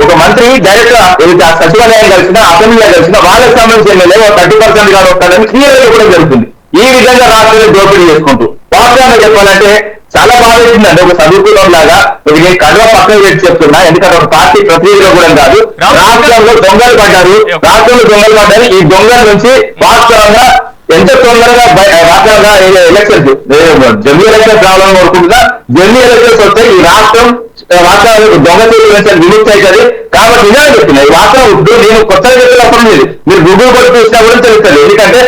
ఒక మంత్రి డైరెక్ట్ గా ఏదైతే సచివాలయం కలిసిన అసెంబ్లీలో కలిసిన వాళ్ళకి సంబంధించిన ఎమ్మెల్యే 30% గారు వస్తారని క్లియర్ గా కూడా జరుగుతుంది. ఈ విధంగా రాష్ట్రాన్ని దోపిడీ చేసుకుంటూ వాస్తవంగా చెప్పాలంటే చాలా బాగా వేసిందండి. ఒక చదువుకున్న లాగా నేను కడవ పక్కన పెట్టి చెప్తున్నా. ఎందుకంటే ఒక పార్టీ ప్రతినిధిగా కూడా కాదు. రాష్ట్రంలో దొంగలు పడ్డారు. ఈ దొంగల నుంచి వాస్తవంగా ఎంత తొందరగా రాష్ట్రంగా ఎలక్షన్స్ జమ్మూ ఎలక్షన్స్ రావాలని కోరుకుంటున్నా. జమ్మూ ఎలక్షన్స్ వస్తే ఈ రాష్ట్రం దొంగ విముక్తి అవుతుంది. కాబట్టి నిజంగా చెప్తున్నా ఈ వాస్తవం నేను కొత్తగా చెప్పినప్పుడు లేదు. మీరు గూగుల్ కొట్టి చూసినా కూడా తెలుస్తుంది. ఎందుకంటే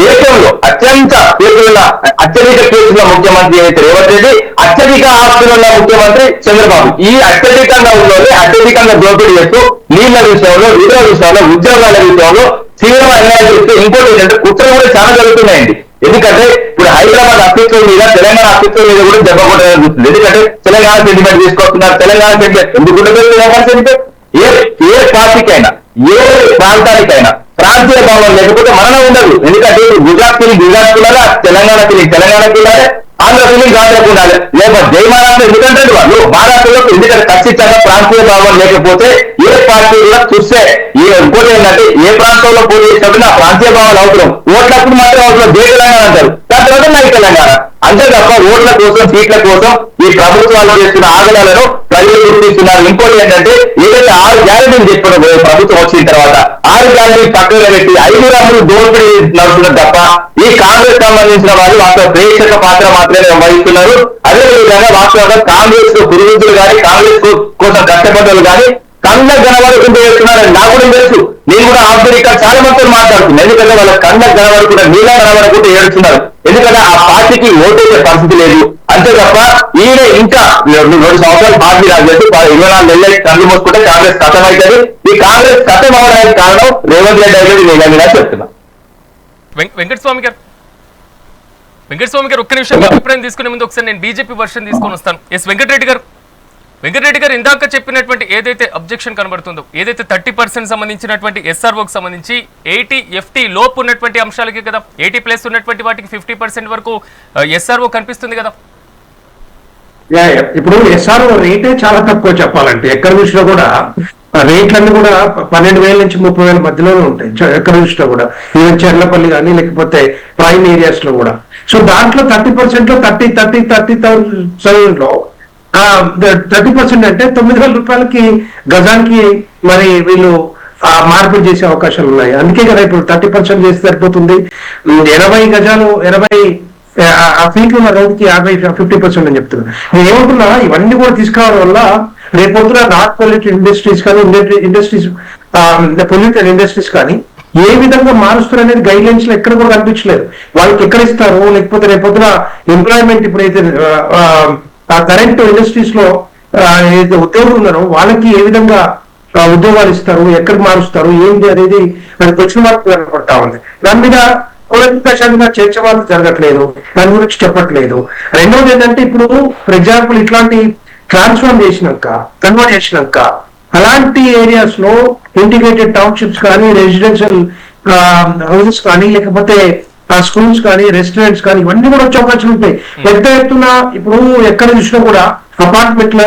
దేశంలో అత్యధిక కేసుల ముఖ్యమంత్రి అయితే రేవంత్ రెడ్డి, అత్యధిక ఆస్తులున్న ముఖ్యమంత్రి చంద్రబాబు. ఈ అత్యధికంగా ఉన్నోళ్ళే అత్యధికంగా దోపిడీ చేస్తూ నీళ్ల విషయంలో, విలువ విషయంలో, ఉద్యోగాల విషయంలో తీవ్ర అన్యాయం చేస్తే ఇంకోటి ఏంటంటే కుట్రలు కూడా చాలా జరుగుతున్నాయండి. ఎందుకంటే ఇప్పుడు హైదరాబాద్ అస్తిత్వం మీద తెలంగాణ అస్తిత్వం మీద కూడా దెబ్బ కొట్టడం చూస్తుంది. ఎందుకంటే తెలంగాణ సెంటిమెంట్ తీసుకొస్తున్నారు. తెలంగాణ సెంటిమెంట్ ఎందుకు తెలంగాణ సెంటిమెంట్ ఏ పార్టీకైనా ఏ ప్రాంతానికైనా ప్రాంతీయ భావం లేకపోతే మరణం ఉండదు. ఎందుకంటే గుజరాత్ పిల్లగా తెలంగాణ పిల్లగా ఆంధ్ర ఫీలింగ్ కాంగ్రెస్ ఉండాలి, లేకపోతే జై మహారాష్ట్ర ఎందుకంటే వాళ్ళు మహారాష్ట్రలో ఎందుకంటే ఖచ్చితంగా ప్రాంతీయ భావం లేకపోతే ఏ పార్టీ కూడా చూస్తే ఇంకోటి ఏంటంటే ఏ ప్రాంతంలో పోటీ చేసినప్పుడు ఆ ప్రాంతీయ భావాలు అవసరం, ఓట్లప్పుడు మాత్రం అవసరం జై తెలంగాణ అంటారు, దాని తర్వాత నై తెలంగాణ అంతే తప్ప ఓట్ల కోసం సీట్ల కోసం ఈ ప్రభుత్వాలు చేస్తున్న ఆగడాలను ప్రజలు గుర్తిస్తున్నారు. ఇంకోటి ఏంటంటే ఏదైతే 6 గ్యారెంటీలు చెప్పారు ప్రభుత్వం వచ్చిన తర్వాత 6 గ్యారెంటీలు పక్కన పెట్టి 5 రమ్ములు దోపిడీ నడుస్తున్నారు తప్ప ఈ కాంగ్రెస్ సంబంధించిన వాళ్ళు వాస్తవ ప్రేక్షక పాత్ర మాత్రమే వహిస్తున్నారు. అదేవిధంగా వాస్తవంగా కాంగ్రెస్ పురుగుతులు కానీ కాంగ్రెస్ కోసం కష్టపడ్డలు కానీ కళ్ళకు కనబడకుండా చేస్తున్నారని నాకు కూడా తెలుసు. నేను కూడా ఆఫ్రికా చాలా మందితో మాట్లాడుతున్నాను, ఎందుకంటే వాళ్ళ కళ్ళకు కనబడకుండా నీళ్ళ కనబడకుండా ఏడుస్తున్నారు, ఎందుకంటే ఆ పార్టీకి ఓటేసే పరిస్థితి లేదు. అంతే తప్ప ఈయన ఇంకా 2 సంవత్సరాలు పార్టీ రాజేసి 24 నెలలు కళ్ళు మోసుకుంటే కాంగ్రెస్ ఖతం అవుతుంది. ఈ కాంగ్రెస్ ఖతం అవడానికి కారణం రేవంత్ రెడ్డి అనేది నేను చెప్తున్నా. వెంకటస్వామి గారు ఒక్క నిమిషం అభిప్రాయం తీసుకునే ముందు ఒకసారి నేను బీజేపీ వర్షన్ తీసుకొని వస్తాను. ఎస్ వెంకటరెడ్డి గారు ఇందాక చెప్పినటువంటి ఏదైతే అబ్జెక్షన్ కనబడుతుందో, ఏదైతే 30% సంబంధించినటువంటి ఎస్ఆర్ఓకి సంబంధించి 80 FT లోపు ఉన్నటువంటి అంశాలకి కదా, 80+ ఉన్నటువంటి వాటికి 50% వరకు ఎస్ఆర్ఓ కనిపిస్తుంది కదా. ఇప్పుడు ఎస్ఆర్ఓ రేటే చాలా తక్కువ చెప్పాలంటే, ఎక్కడ చూసినా కూడా రేట్లన్నీ కూడా 12,000 నుంచి 30,000 మధ్యలోనే ఉంటాయి ఎక్కడ చూసినా కూడా, ఈవెన్ చెర్లపల్లి కానీ లేకపోతే ప్రైమ్ ఏరియాస్ లో కూడా. సో దాంట్లో 30% లో 30,000 లో 30% అంటే 9,000 రూపాయలకి గజానికి మరి వీళ్ళు మార్పిడి చేసే అవకాశాలు ఉన్నాయి. అందుకే కదా ఇప్పుడు 30% చేసి సరిపోతుంది. 80 గజాలు 80 ఫీట్లు ఉన్న రోడ్డుకి 50% అని చెప్తున్నారు. నేను ఏమంటున్నా, ఇవన్నీ కూడా తీసుకురావడం వల్ల రేపొద్దున నాట్ పొల్యూటెడ్ ఇండస్ట్రీస్ కానీ పొల్యూటెడ్ ఇండస్ట్రీస్ కానీ ఏ విధంగా మారుస్తారు అనేది గైడ్ లైన్స్ లో ఎక్కడ కూడా కనిపించలేదు. వాళ్ళకి ఎక్కడ ఇస్తారు, లేకపోతే రేపొద్దున ఎంప్లాయ్మెంట్ ఇప్పుడైతే కరెంట్ ఇండస్ట్రీస్ లో ఏదైతే ఉద్యోగులు ఉన్నారో వాళ్ళకి ఏ విధంగా ఉద్యోగాలు ఇస్తారు, ఎక్కడ మారుస్తారు, ఏంటి అనేది మనకు వచ్చిన మార్పు కనపడతా ఉంది. దాని మీద కూలంకషంగా చర్చ వాళ్ళు జరగట్లేదు, దాని గురించి చెప్పట్లేదు. రెండవది ఏంటంటే, ఇప్పుడు ఫర్ ఎగ్జాంపుల్ ఇట్లాంటి ట్రాన్స్ఫార్మ్ చేసినాక కన్వర్ట్ చేసినాక అలాంటి ఏరియాస్ లో ఇంటిగ్రేటెడ్ టౌన్షిప్స్ కానీ రెసిడెన్షియల్ హౌసెస్ కానీ లేకపోతే స్కూల్స్ కానీ రెస్టారెంట్స్ కానీ ఇవన్నీ కూడా వచ్చే అవకాశాలు ఉంటాయి. పెద్ద ఎత్తున ఇప్పుడు ఎక్కడ చూసినా కూడా అపార్ట్మెంట్ లో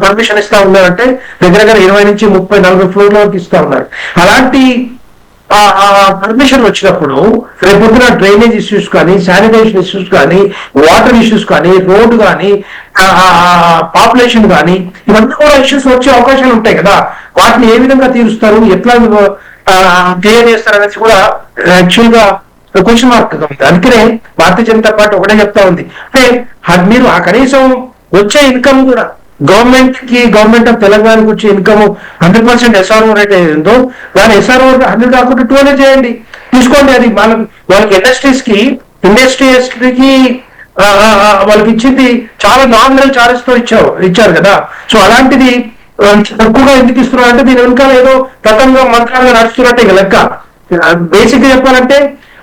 పర్మిషన్ ఇస్తా ఉన్నారంటే దగ్గర 20 నుంచి 30-40 ఫ్లోర్ల వరకు ఇస్తా ఉన్నారు. అలాంటి పర్మిషన్ వచ్చినప్పుడు రేపొద్దున డ్రైనేజ్ ఇష్యూస్ కానీ శానిటేషన్ ఇష్యూస్ కానీ వాటర్ ఇష్యూస్ కానీ రోడ్డు కానీ పాపులేషన్ కానీ ఇవన్నీ కూడా ఇష్యూస్ వచ్చే అవకాశాలు ఉంటాయి కదా. వాటిని ఏ విధంగా తీరుస్తారు, ఎట్లా క్లియర్ చేస్తారు అనేది కూడా యాక్చువల్ గా క్వశ్చన్ మార్క్ ఉంది. అందుకనే భారతీయ జనతా పార్టీ ఒకటే చెప్తా ఉంది, అంటే మీరు ఆ కనీసం వచ్చే ఇన్కమ్ కూడా గవర్నమెంట్ ఆఫ్ తెలంగాణకు వచ్చే ఇన్కమ్ 100% ఎస్ఆర్ఓ రేట్ ఏదో దాని ఎస్ఆర్ఓ 100 కాకుండా 200 చేయండి, తీసుకోండి. అది వాళ్ళకి ఇండస్ట్రీస్కి వాళ్ళకి ఇచ్చింది చాలా నామినల్ చార్జెస్ తో ఇచ్చారు కదా. సో అలాంటిది తక్కువగా ఎందుకు ఇస్తున్నారు అంటే దీని వెనకాల ఏదో గతంగా మంత్రాలుగా నడుస్తున్నట్టే లెక్క. బేసిక్ గా చెప్పాలంటే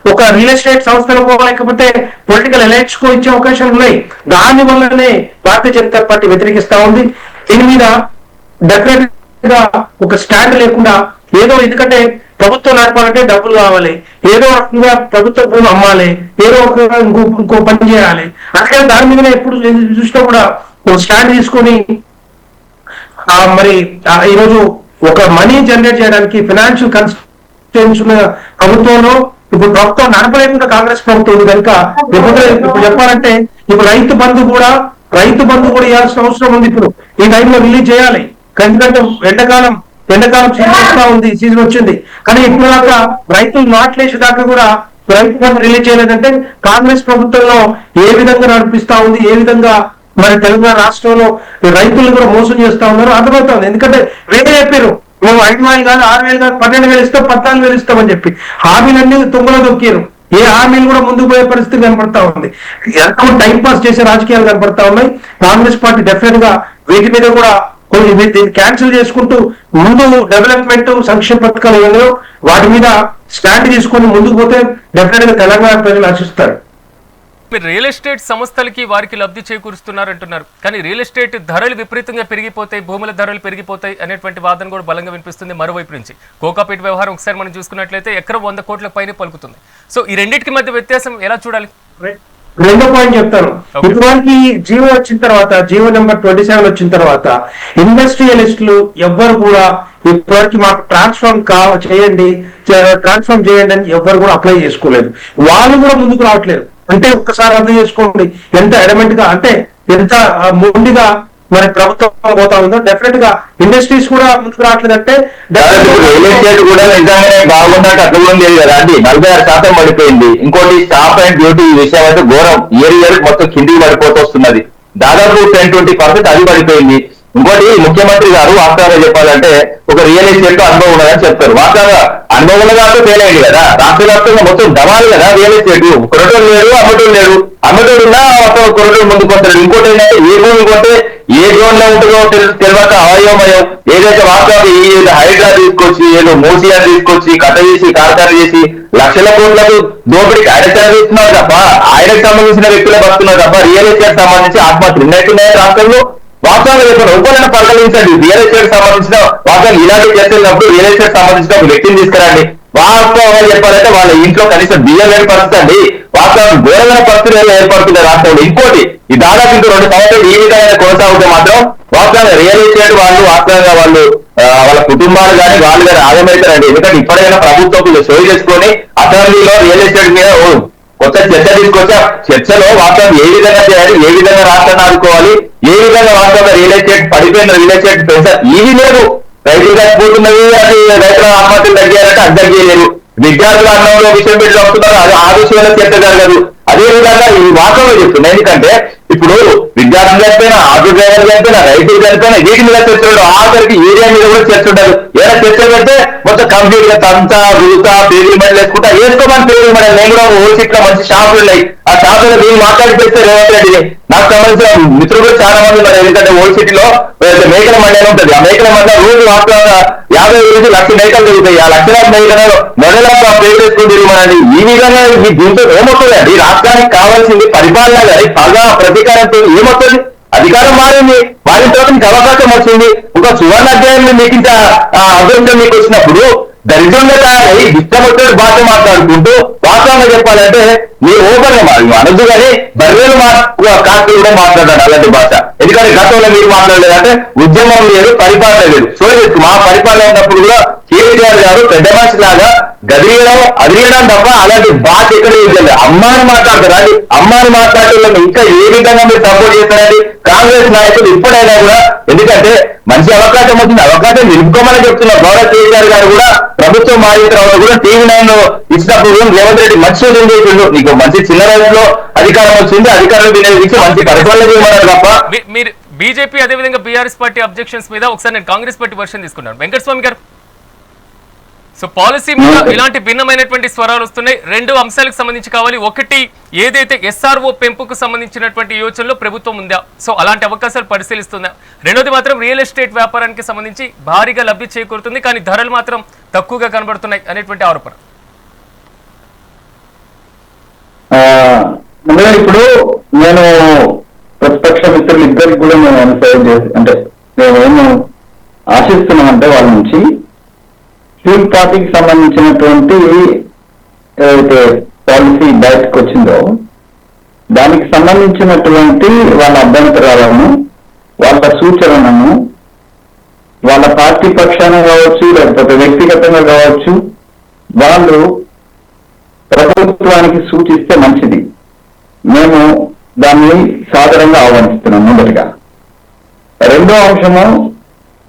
ఒక రియల్ ఎస్టేట్ సంస్థలకు లేకపోతే పొలిటికల్ ఎలైట్స్ కు ఇచ్చే అవకాశాలు ఉన్నాయి. దాని వల్లనే భారతీయ జనతా పార్టీ వ్యతిరేకిస్తా ఉంది. దీని మీద డెఫినెట్ గా ఒక స్టాండ్ లేకుండా ఏదో, ఎందుకంటే ప్రభుత్వం నడపాలంటే డబ్బులు కావాలి, ఏదో రకంగా ప్రభుత్వ భూమి అమ్మాలి, ఏదో ఒక ఇంకో పని చేయాలి. అందుకని దాని మీదనే ఎప్పుడు చూసినా కూడా ఒక స్టాండ్ తీసుకొని మరి ఈరోజు ఒక మనీ జనరేట్ చేయడానికి ఫైనాన్షియల్ కన్స్ట్రెయిన్స్ ఉన్న ప్రభుత్వంలో ఇప్పుడు ప్రభుత్వం నడపలేకుండా కాంగ్రెస్ ప్రభుత్వం ఉంది కనుక ఇప్పుడు చెప్పాలంటే ఇప్పుడు రైతు బంధు కూడా ఇవ్వాల్సిన అవసరం ఉంది. ఇప్పుడు ఈ టైంలో రిలీజ్ చేయాలి, ఎందుకంటే ఎండాకాలం సీజన్ వచ్చింది. కానీ ఇప్పుడు దాకా రైతులు నాట్లేసే దాకా కూడా రైతు బంధు రిలీజ్ చేయలేదంటే కాంగ్రెస్ ప్రభుత్వంలో ఏ విధంగా నడిపిస్తా ఉంది, ఏ విధంగా మరి తెలంగాణ రాష్ట్రంలో రైతులు కూడా మోసం చేస్తా ఉన్నారు అర్థమవుతుంది. ఎందుకంటే వేరే చెప్పారు, మేము 5,000 కాదు 6,000 కాదు 12,000 ఇస్తాం 14,000 ఇస్తామని చెప్పి హామీలన్నీ తుంగలో దొక్కారు. ఏ హామీలు కూడా ముందుకు పోయే పరిస్థితి కనపడతా ఉంది. ఎంతో టైం పాస్ చేసే రాజకీయాలు కనపడతా ఉన్నాయి. కాంగ్రెస్ పార్టీ డెఫినెట్ గా వీటి మీద కూడా దీన్ని క్యాన్సిల్ చేసుకుంటూ ముందు డెవలప్మెంట్ సంక్షేమ పథకాలు ఏదో వాటి మీద స్టాండ్ తీసుకొని ముందుకు పోతే డెఫినెట్ గా తెలంగాణ ప్రజలు ఆశిస్తారు. మీరు రియల్ ఎస్టేట్ సంస్థలకి వారికి లబ్ధి చేకూరుస్తున్నారు అంటున్నారు, కానీ రియల్ ఎస్టేట్ ధరలు విపరీతంగా పెరిగిపోతాయి, భూముల ధరలు పెరిగిపోతాయి అనేటువంటి వాదన కూడా బలంగా వినిపిస్తుంది మరోవైపు నుంచి. కోకాపేట వ్యవహారం ఒకసారి మనం చూసుకున్నట్లయితే ఎకరం 100 కోట్ల పైన పలుకుతుంది. సో ఈ రెండింటికి మధ్య వ్యత్యాసం ఎలా చూడాలి? రెండో పాయింట్ చెప్తాను. ఇటువంటి జియో వచ్చిన తర్వాత, జియో నెంబర్ 27 వచ్చిన తర్వాత ఇండస్ట్రియలిస్టులు ఎవ్వరు కూడా ఇప్పటివరకు మాకు ట్రాన్స్ఫార్మ్ చేయండి అని ఎవ్వరు కూడా అప్లై చేసుకోలేదు. వాళ్ళు కూడా ముందుకు రావట్లేదు. అంటే ఒక్కసారి అర్థం చేసుకోండి ఎంత ఎడమెంట్ గా, అంటే ఎంత మొండిగా మరి ప్రభుత్వం పోతా ఉందో. డెఫినెట్ గా ఇండస్ట్రీస్ కూడా ముందుకు రావట్లేదు. అంటే రియల్ ఎస్టేట్ కూడా నిజంగానే బాగున్నట్టు అట్లా కూడా లేదు కదా అండి. 46% పడిపోయింది. ఇంకోటి స్టాప్ అండ్ డ్యూటీ విషయం అయితే ఘోరం. ఇయర్ మొత్తం కిందికి పడిపోతూ వస్తున్నది. దాదాపు 10-20% అది పడిపోయింది. ఇంకోటి ముఖ్యమంత్రి గారు వాస్తవంగా చెప్పాలంటే ఒక రియల్ ఎస్టేట్ అనుభవం ఉన్నదని చెప్తారు. వాస్తవంగా అనుభవం ఉన్నదాంతో ఫెయిల్ అయింది కదా. రాష్ట్ర వ్యాప్తంగా మొత్తం దమాలు కదా రియల్ ఎస్టేట్. కొరటోడు లేడు, అమ్మటోడు లేడు. అమ్మటోడు ఉన్నా మొత్తం కొరటోడు ముందుకు వస్తాడు. ఇంకోటి ఏంటంటే ఏ భూమి కొంటే ఏ జోన్ లో ఉంటుందో తెలియక అవయవమయం ఏదైతే వాస్తవంగా ఈ హైడ్రా తీసుకొచ్చి ఏదో మూసియా తీసుకొచ్చి కథ చేసి కార్ఖాన చేసి లక్షల కోట్లకు దోపిడీ కార్యక్రమం చేస్తున్నారు తప్ప ఆయనకు సంబంధించిన వ్యక్తులే బతున్నారు తప్ప రియల్ ఎస్టేట్ సంబంధించి ఆత్మహత్యలు ఎన్నైతున్నాయి రాష్ట్రంలో. వాస్తవంగా చెప్పండి, ఒకరైనా పరిగణించండి. రియల్ ఎస్టేట్ సంబంధించిన వాస్తవాలు ఇలాంటి చేస్తున్నప్పుడు రియల్ ఎస్టేట్ సంబంధించిన ఒక వ్యక్తిని తీసుకురండి. వాస్తవంగా చెప్పాలంటే వాళ్ళ ఇంట్లో కనీసం బియ్యం లేని పరిస్థితి అండి. వాస్తవం ఘోరమైన పరిస్థితులు ఏర్పడుతుంది రాష్ట్రంలో. ఇంకోటి ఈ దాదాపు 2 సంవత్సరాలు ఈ విధంగా కొనసాగితే మాత్రం వాస్తవంగా రియల్ ఎస్టేట్ వాళ్ళు వాస్తవంగా వాళ్ళ కుటుంబాలు కానీ వాళ్ళు కానీ ఆగమవుతారండి. ఎందుకంటే ఇప్పటికైనా ప్రభుత్వం సోయి చేసుకొని అసెంబ్లీలో రియల్ ఎస్టేట్ మీద కొత్త చర్చ తీసుకొచ్చి ఆ చర్చలో వాస్తవం ఏ విధంగా చేయాలి, ఏ విధంగా రాష్ట్రాన్ని ఆదుకోవాలి, ఏ విధంగా వాస్తవంగా రియల్ ఎస్టేట్ పడిపోయిన రియల్ ఎస్టేట్ పెన్షన్ ఇవి లేదు. రైతులు చచ్చిపోతున్నవి, అది రైతుల ఆత్మహత్యలు తగ్గారంటే అది తగ్గలేదు. విద్యార్థుల అన్నంలో విషయం పెట్టి వస్తున్నారు, అది ఆ విషయంలో చర్చ జరగదు. అదే విధంగా ఈ వాస్తవం చెప్తున్నాయి. ఎందుకంటే ఇప్పుడు విద్యార్థులు చనిపోయినా, ఆటో డ్రైవర్లు చనిపోయినా, రైతులు చనిపోయినా వీటి మీద చర్చ ఉండదు. ఆఖరికి ఏరియా మీద కూడా చర్చ ఉండదు. ఏదైనా చర్చ పెడితే మొత్తం కంప్లీట్ గా తంతా రుతా పేరు మెడల్ వేసుకుంటా వేసుకోమని పేరు మెడల్. నేను కూడా ఓసిట్ లో మంచి షాపులు ఉన్నాయి. ఆ షాపులో నేను మాట్లాడిపోతే రేవంత్ రెడ్డిని నాకు సంబంధించిన మిత్రులు చాలా మంది ఉన్నారు. ఎందుకంటే ఓల్డ్ సిటీలో మేకల మండలి ఉంటుంది. ఆ మేకల మండలి రోజు వాస్తవంగా 50,000-1,00,000 మేకలు జరుగుతాయి. ఆ లక్షలాది మేకలను మొదలు పేరు వేసుకుని తిరిగిమనండి. ఈ విధంగా ఈ దీంతో ఏమవుతుందండి? రాష్ట్రానికి కావాల్సింది పరిపాలన కానీ పగా ప్రతీకారంతో ఏమవుతుంది? అధికారం మారింది, మారిన తర్వాత మీకు అవకాశం వచ్చింది. ఒక సువర్ణ అధ్యాయం మీకు ఇంత అదృష్టం మీకు వచ్చినప్పుడు దరిద్రంగా తయారై ఇష్టం వచ్చిన భాష మాట్లాడుకుంటూ వాస్తవంగా చెప్పాలంటే మీరు ఓపెన్ గా అనొద్దు కానీ బర్రెలు కాస్త కూడా మాట్లాడాలి అలాంటి భాష. ఎందుకంటే గతంలో మీరు మాట్లాడలేదంటే ఉద్యమం లేదు, పరిపాలన లేదు. సో మా పరిపాలన ఉన్నప్పుడు కూడా కేసీఆర్ గారు పెద్ద మనిషి లాగా గదిలీయడం అదిలీయడం తప్ప అలాంటి భాష ఎక్కడ లేదు. అమ్మాని మాట్లాడతారండి. అమ్మాని మాట్లాడే ఇంకా ఏ విధంగా మీరు సపోర్ట్ చేస్తారండి కాంగ్రెస్ నాయకులు ఇప్పుడైనా కూడా? ఎందుకంటే మంచి అవకాశం వచ్చింది, అవకాశం నిలుపుకోమని చెప్తున్నారు. గౌరవ కేసీఆర్ గారు కూడా ప్రభుత్వం మారిన తర్వాత కూడా TV9 ఇచ్చినప్పుడు రేవంత్ రెడ్డి మంచి సూచన చేసిండు. నీకు మంచి చిన్న వయసులో అధికారం వచ్చింది, అధికారం వినియోగించి మంచి పరిపాలన చేయమన్నారు తప్ప. మీరు బీజేపీ అదేవిధంగా బీఆర్ఎస్ పార్టీ అబ్జెక్షన్స్ మీద ఒకసారి నేను కాంగ్రెస్ పార్టీ వర్షన్ తీసుకున్నాను. వెంకటస్వామి గారు, సో పాలసీ మీద ఇలాంటి భిన్నమైనటువంటి స్వరాలు వస్తున్నాయి. 2 అంశాలకు సంబంధించి కావాలి. ఒకటి ఏదైతే SRO పెంపుకు సంబంధించినటువంటి యోచనలో ప్రభుత్వం ఉందా, సో అలాంటి అవకాశాలు పరిశీలిస్తుందా? రెండోది మాత్రం రియల్ ఎస్టేట్ వ్యాపారానికి సంబంధించి భారీగా లబ్ధి చేకూరుతుంది కానీ ధరలు మాత్రం తక్కువగా కనబడుతున్నాయి అనేటువంటి ఆరోపణ. ఇప్పుడు నేను ప్రతిపక్ష మిత్రులు ఇద్దరికి కూడా నేను అనుసరణ చేసి అంటే మేమేమో ఆశిస్తున్నామంటే వాళ్ళ నుంచి ఫ్యూల్ పార్టీకి సంబంధించినటువంటి ఏదైతే పాలసీ బయటకు వచ్చిందో దానికి సంబంధించినటువంటి వాళ్ళ అభ్యంతరాలను, వాళ్ళ సూచనలను వాళ్ళ పార్టీ పక్షాన కావచ్చు లేకపోతే వ్యక్తిగతంగా కావచ్చు వాళ్ళు ప్రభుత్వానికి సూచిస్తే మంచిది. మేము దాన్ని సాధారణంగా ఆహ్వానిస్తున్నాం. మొదటిగా రెండో అంశము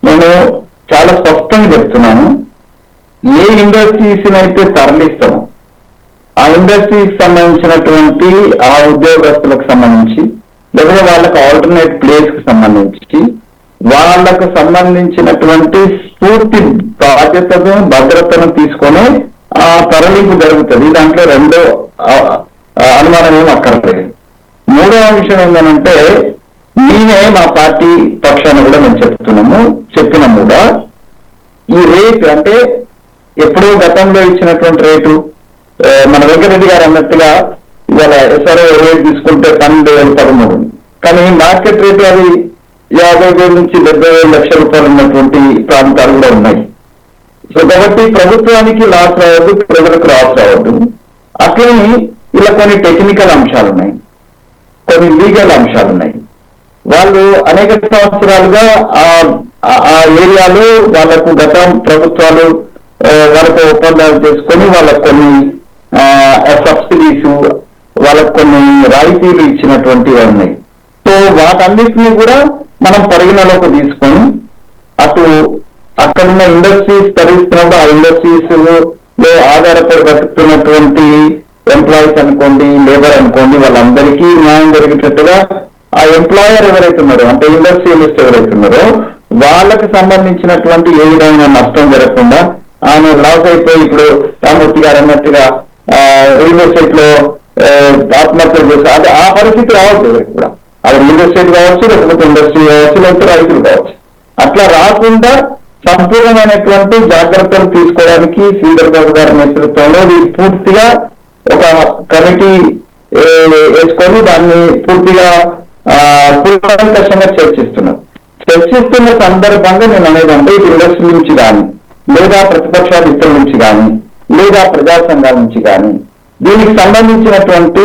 నేను చాలా స్పష్టంగా చెప్తున్నాను. ఏ ఇండస్ట్రీస్ అయితే తరలిస్తామో ఆ ఇండస్ట్రీకి సంబంధించినటువంటి ఆ ఉద్యోగస్తులకు సంబంధించి లేదా వాళ్ళకు ఆల్టర్నేట్ ప్లేస్ కు సంబంధించి వాళ్ళకు సంబంధించినటువంటి స్ఫూర్తి బాధ్యతను భద్రతను తీసుకొని ఆ తరలింపు జరుగుతుంది. దాంట్లో రెండో అనుమానం ఏం అక్కర్లేదు. మూడో అంశం ఏంటంటే నేనే మా పార్టీ పక్షాన కూడా మేము చెప్పినాము కూడా ఈ రేట్ అంటే ఎప్పుడో గతంలో ఇచ్చినటువంటి రేటు మన వెంకరెడ్డి గారు అన్నట్టుగా ఇవాళ SRO రేట్ తీసుకుంటే 12,013 కానీ మార్కెట్ రేటు అది 50,000 నుంచి 70,000 లక్షల రూపాయలు ఉన్నటువంటి ప్రాంతాలు కూడా ఉన్నాయి. సో కాబట్టి ప్రభుత్వానికి లాస్ రావద్దు, ప్రజలకు లాస్ రావద్దు. అట్లనే ఇలా కొన్ని టెక్నికల్ అంశాలు ఉన్నాయి. కొన్ని లీగల్ అంశాలు ఉన్నాయి. వాళ్ళు అనేక సంవత్సరాలుగా ఆ ఏరియాలో వాళ్ళకు గత ప్రభుత్వాలు వాళ్ళతో ఒప్పందాలు చేసుకొని వాళ్ళకు కొన్ని సబ్సిడీస్, వాళ్ళకు కొన్ని రాయితీలు ఇచ్చినటువంటివి ఉన్నాయి. సో వాటన్నిటిని కూడా మనం పరిగణలోకి తీసుకొని అటు అక్కడున్న ఇండస్ట్రీస్ తరలిస్తున్నప్పుడు ఆ ఇండస్ట్రీస్ లో ఆధారపడి బతుకుతున్నటువంటి ఎంప్లాయీస్ అనుకోండి, లేబర్ అనుకోండి, వాళ్ళందరికీ న్యాయం జరిగేటట్టుగా ఆ ఎంప్లాయర్ ఎవరైతే ఉన్నారో, అంటే ఇండస్ట్రియలిస్ట్ ఎవరైతే ఉన్నారో వాళ్ళకి సంబంధించినటువంటి ఏ విధమైన నష్టం జరగకుండా ఆయన లాస్ అయిపోయి ఇప్పుడు రామూర్తి గారు అన్నట్టుగా రియల్ ఎస్టేట్ లో ఆత్మహత్యలు చేస్తారు. అది ఆ పరిస్థితి రావచ్చు ఎవరికి కూడా. అది రియల్ ఎస్టేట్ కావచ్చు, లేకపోతే ఇండస్ట్రీ కావచ్చు, లేకపోతే రైతులు కావచ్చు. అట్లా రాకుండా సంపూర్ణమైనటువంటి జాగ్రత్తలు తీసుకోవడానికి శ్రీధర్ బాబు గారి నేతృత్వంలో పూర్తిగా ఒక కమిటీ వేసుకొని దాన్ని పూర్తిగా కూలంకషంగా చర్చిస్తున్న సందర్భంగా నేను అనేదంటే ఇటు ఇండస్ట్రీ నుంచి కానీ, లేదా ప్రతిపక్షాల ఇతరుల నుంచి కానీ, లేదా ప్రజా సంఘాల నుంచి కానీ దీనికి సంబంధించినటువంటి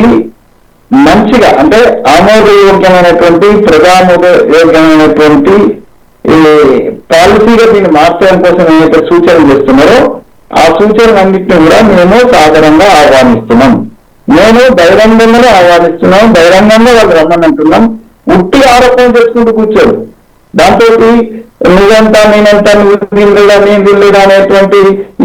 మంచిగా అంటే ఆమోదయోగ్యమైనటువంటి ప్రజామోదయోగ్యమైనటువంటి పాలసీగా దీన్ని మార్చడం కోసం ఏదైతే సూచనలు చేస్తున్నారో ఆ సూచనలన్నింటినీ కూడా మేము సాధారణంగా ఆహ్వానిస్తున్నాం. నేను బహిరంగంగానే ఆహ్వానిస్తున్నాం, బహిరంగంగా వాళ్ళు రమ్మనంటున్నాం. ఉట్టి ఆరోపణ చేసుకుంటూ కూర్చోరు. దాంతో నువ్వంతా నేనంతా నువ్వు వీళ్ళుగా నేను వీళ్ళుగా అనేటువంటి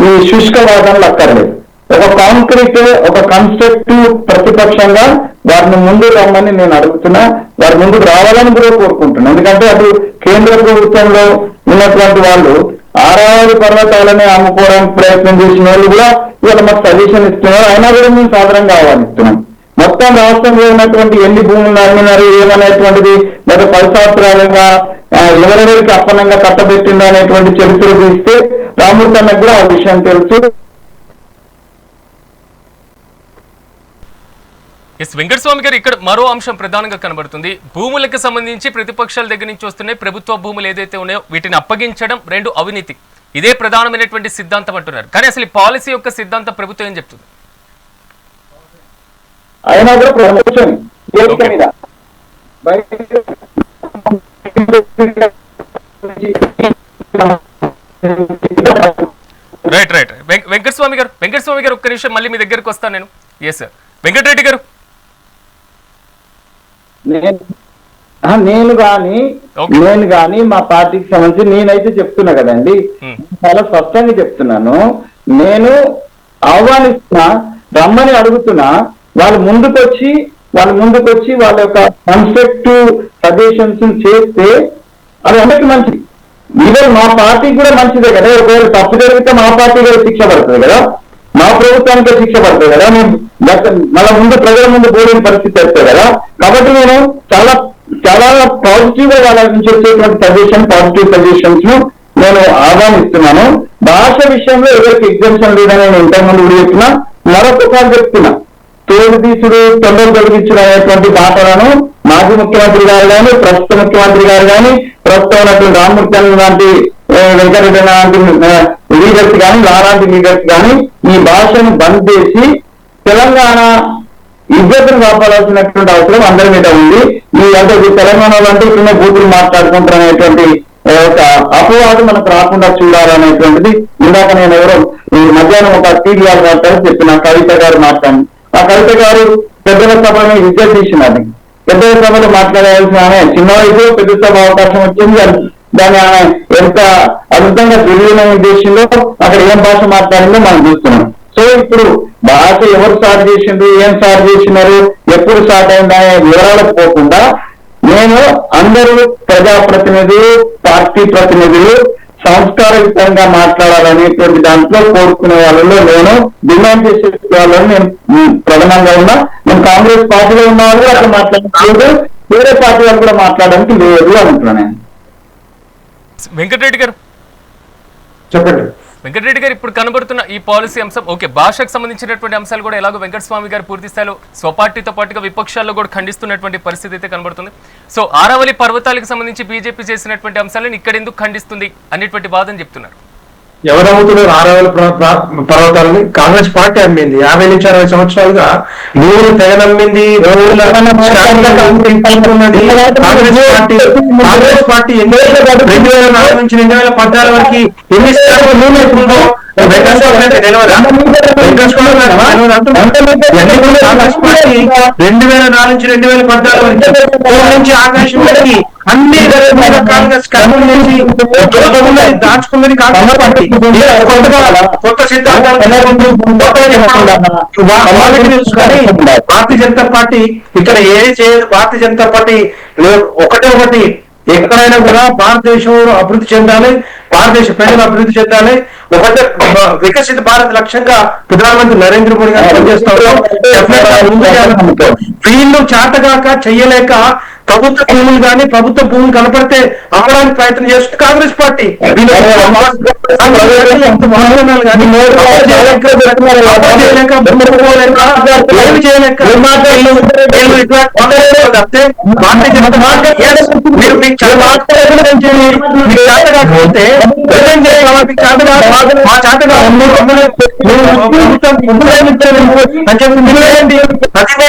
ఈ శుష్క వాదనలు అక్కర్లేదు. ఒక కాంక్రీట్, ఒక కన్స్ట్రక్టివ్ ప్రతిపక్షంగా వారిని ముందు రమ్మని నేను అడుగుతున్నా. వారి ముందుకు రావాలని కూడా కోరుకుంటున్నా. ఎందుకంటే అటు కేంద్ర ప్రభుత్వంలో ఉన్నటువంటి వాళ్ళు ఆరావళి పర్వతాలని అమ్ముకోవడానికి ప్రయత్నం చేసిన వాళ్ళు కూడా ఇవాళ మాకు సజెషన్ ఇస్తున్నారు. అయినా కూడా మేము సాధారణంగా ఆహ్వానిస్తున్నాం. మొత్తం రాష్ట్రంలో ఉన్నటువంటి ఎన్ని భూములు అమ్మినారు ఏమనేటువంటిది గత 10 సంవత్సరాలుగా ఎవరెవరికి అప్పనంగా కట్టబెట్టిందో అనేటువంటి చరిత్ర తీస్తే రామూర్తి అన్నకు కూడా ఆ విషయం తెలుసు. వెంకటస్వామి గారు, ఇక్కడ మరో అంశం ప్రధానంగా కనబడుతుంది. భూములకు సంబంధించి ప్రతిపక్షాల దగ్గర నుంచి వస్తున్నాయి. ప్రభుత్వ భూములు ఏదైతే ఉన్నాయో వీటిని అప్పగించడం, 2 అవినీతి. ఇదే ప్రధానమైనటువంటి సిద్ధాంతం అంటున్నారు. కానీ అసలు ఈ పాలసీ యొక్క సిద్ధాంతం ప్రభుత్వం ఏం చెప్తుంది? అయినా కూడా ప్రమోషన్ మీద రైట్ వెంకటస్వామి గారు ఒక్క నిమిషం మళ్ళీ మీ దగ్గరకు వస్తాను నేను. Yes sir. వెంకటరెడ్డి గారు, నేను కానీ మా పార్టీకి సంబంధించి నేనైతే చెప్తున్నా కదండి, చాలా స్పష్టంగా చెప్తున్నాను. నేను ఆహ్వానిస్తున్నా, రమ్మని అడుగుతున్నా. వాళ్ళ ముందుకొచ్చి వాళ్ళ యొక్క కన్స్ట్రక్టివ్ సజెషన్స్ చేస్తే అది అందరికి మంచిది. ఈవెన్ మా పార్టీకి కూడా మంచిదే కదా. ఒకవేళ తప్పు జరిగితే మా పార్టీ కూడా శిక్ష పడుతుంది కదా, మా ప్రభుత్వానికే శిక్ష పడుతుంది కదా. నేను మళ్ళీ ముందు ప్రజల ముందు పోలేని పరిస్థితి వస్తుంది కదా. కాబట్టి నేను చాలా చాలా పాజిటివ్ గా వాళ్ళ నుంచి వచ్చేటువంటి పాజిటివ్ సజెషన్స్ ను నేను ఆహ్వానిస్తున్నాను. భాష విషయంలో ఎవరికి ఎగ్జామ్షన్ లేదని నేను ఇంతకుముందు కూడా చెప్తున్నా, మరొకసారి చెప్తున్నా. తోడుదీసుడు, తొందర తొలగించుడు అనేటువంటి మాటలను మాజీ ముఖ్యమంత్రి గారు కానీ, ప్రస్తుత ముఖ్యమంత్రి గారు కానీ, ప్రస్తుతం ఉన్నటువంటి రామూర్తి లాంటి, వెంకటరెడ్డి లాంటి లీడర్స్ కానీ, లాంటి లీడర్స్ కానీ ఈ భాషను బంద్ చేసి తెలంగాణ ఇజ్జత్తును కాపాడాల్సినటువంటి అవసరం అందరి మీద ఉంది. అంటే తెలంగాణలో అంటే ఇట్లనే బూతులు మాట్లాడుకుంటారు అనేటువంటి ఒక అపవాదం మనకు రాకుండా చూడాలనేటువంటిది. ఇందాక నేను ఎవరో మధ్యాహ్నం ఒక టీవీఆర్ మాట్లాడి చెప్పిన కవిత గారు మాట్లాడి, ఆ కవిత గారు పెద్దల సభని విద్య తీసినది. పెద్దల సభలో మాట్లాడాల్సిన ఆమె చిన్న వయసులో పెద్ద సభ అవకాశం వచ్చింది. దాన్ని ఆమె ఎంత అద్భుతంగా తెలియని ఉద్దేశంలో అక్కడ ఏం భాష మాట్లాడిందో మనం చూస్తున్నాం. సో ఇప్పుడు భాష ఎవరు స్టార్ట్ చేసిండ్రు, ఏం స్టార్ట్ చేసినారు, ఎప్పుడు స్టార్ట్ అయిందనే వివరాలకు పోకుండా నేను అందరూ ప్రజాప్రతినిధులు, పార్టీ ప్రతినిధులు సంస్కారయుతంగా మాట్లాడాలనేటువంటి దాంట్లో కోరుకునే వాళ్ళలో నేను డిమాండ్ చేసే వాళ్ళని నేను ప్రధానంగా ఉన్నా. నేను కాంగ్రెస్ పార్టీలో ఉన్న వాళ్ళు అక్కడ మాట్లాడలేదు, వేరే పార్టీ వాళ్ళు కూడా మాట్లాడడానికి లేదు అంటున్నాను. వెంకటరెడ్డి గారు చెప్పండి. వెంకటరెడ్డి గారు, ఇప్పుడు కనబడుతున్న ఈ పాలసీ అంశం ఓకే, భాషకు సంబంధించినటువంటి అంశాలు కూడా ఎలాగో వెంకటస్వామి గారు పూర్తి స్థాయిలో స్వపార్టీతో పాటుగా విపక్షాల్లో కూడా ఖండిస్తున్నటువంటి పరిస్థితి అయితే కనబడుతుంది. సో ఆరావళి పర్వతాలకు సంబంధించి బీజేపీ చేసినటువంటి అంశాలను ఇక్కడ ఎందుకు ఖండిస్తుంది అనేటువంటి వాదన చెప్తున్నారు. ఎవరు అమ్ముతున్నారు 6,000 పర్వతాలని? కాంగ్రెస్ పార్టీ అమ్మింది. 50 నుంచి 60 సంవత్సరాలుగా భూములు తెగనమ్మింది. కాంగ్రెస్ పార్టీ 2004 నుంచి 2014 వరకు ఎన్ని ఉందో కాంగ్రెస్ పార్టీ 2004 నుంచి 2014 వరకు నుంచి ఆకాశం వరకు అన్ని కాంగ్రెస్ దాచుకున్నది కాంగ్రెస్ పార్టీ. కొత్త సిద్ధాంతాలు భారతీయ జనతా పార్టీ ఇక్కడ ఏది చేయదు. భారతీయ జనతా పార్టీ ఒకటి ఎక్కడైనా కూడా భారతదేశం అభివృద్ధి చెందాలి, భారతదేశ ప్రజలు అభివృద్ధి చెందాలి, ఒకటే వికసిత భారత్ లక్ష్యంగా ప్రధానమంత్రి నరేంద్ర మోడీ గారు పనిచేస్తా ఉన్నారు. వీళ్ళు చాతగాక చెయ్యలేక ప్రభుత్వ భూములు కానీ ప్రభుత్వ భూములు కనపడితే అమ్మడానికి ప్రయత్నం చేస్తుంది కాంగ్రెస్ పార్టీ.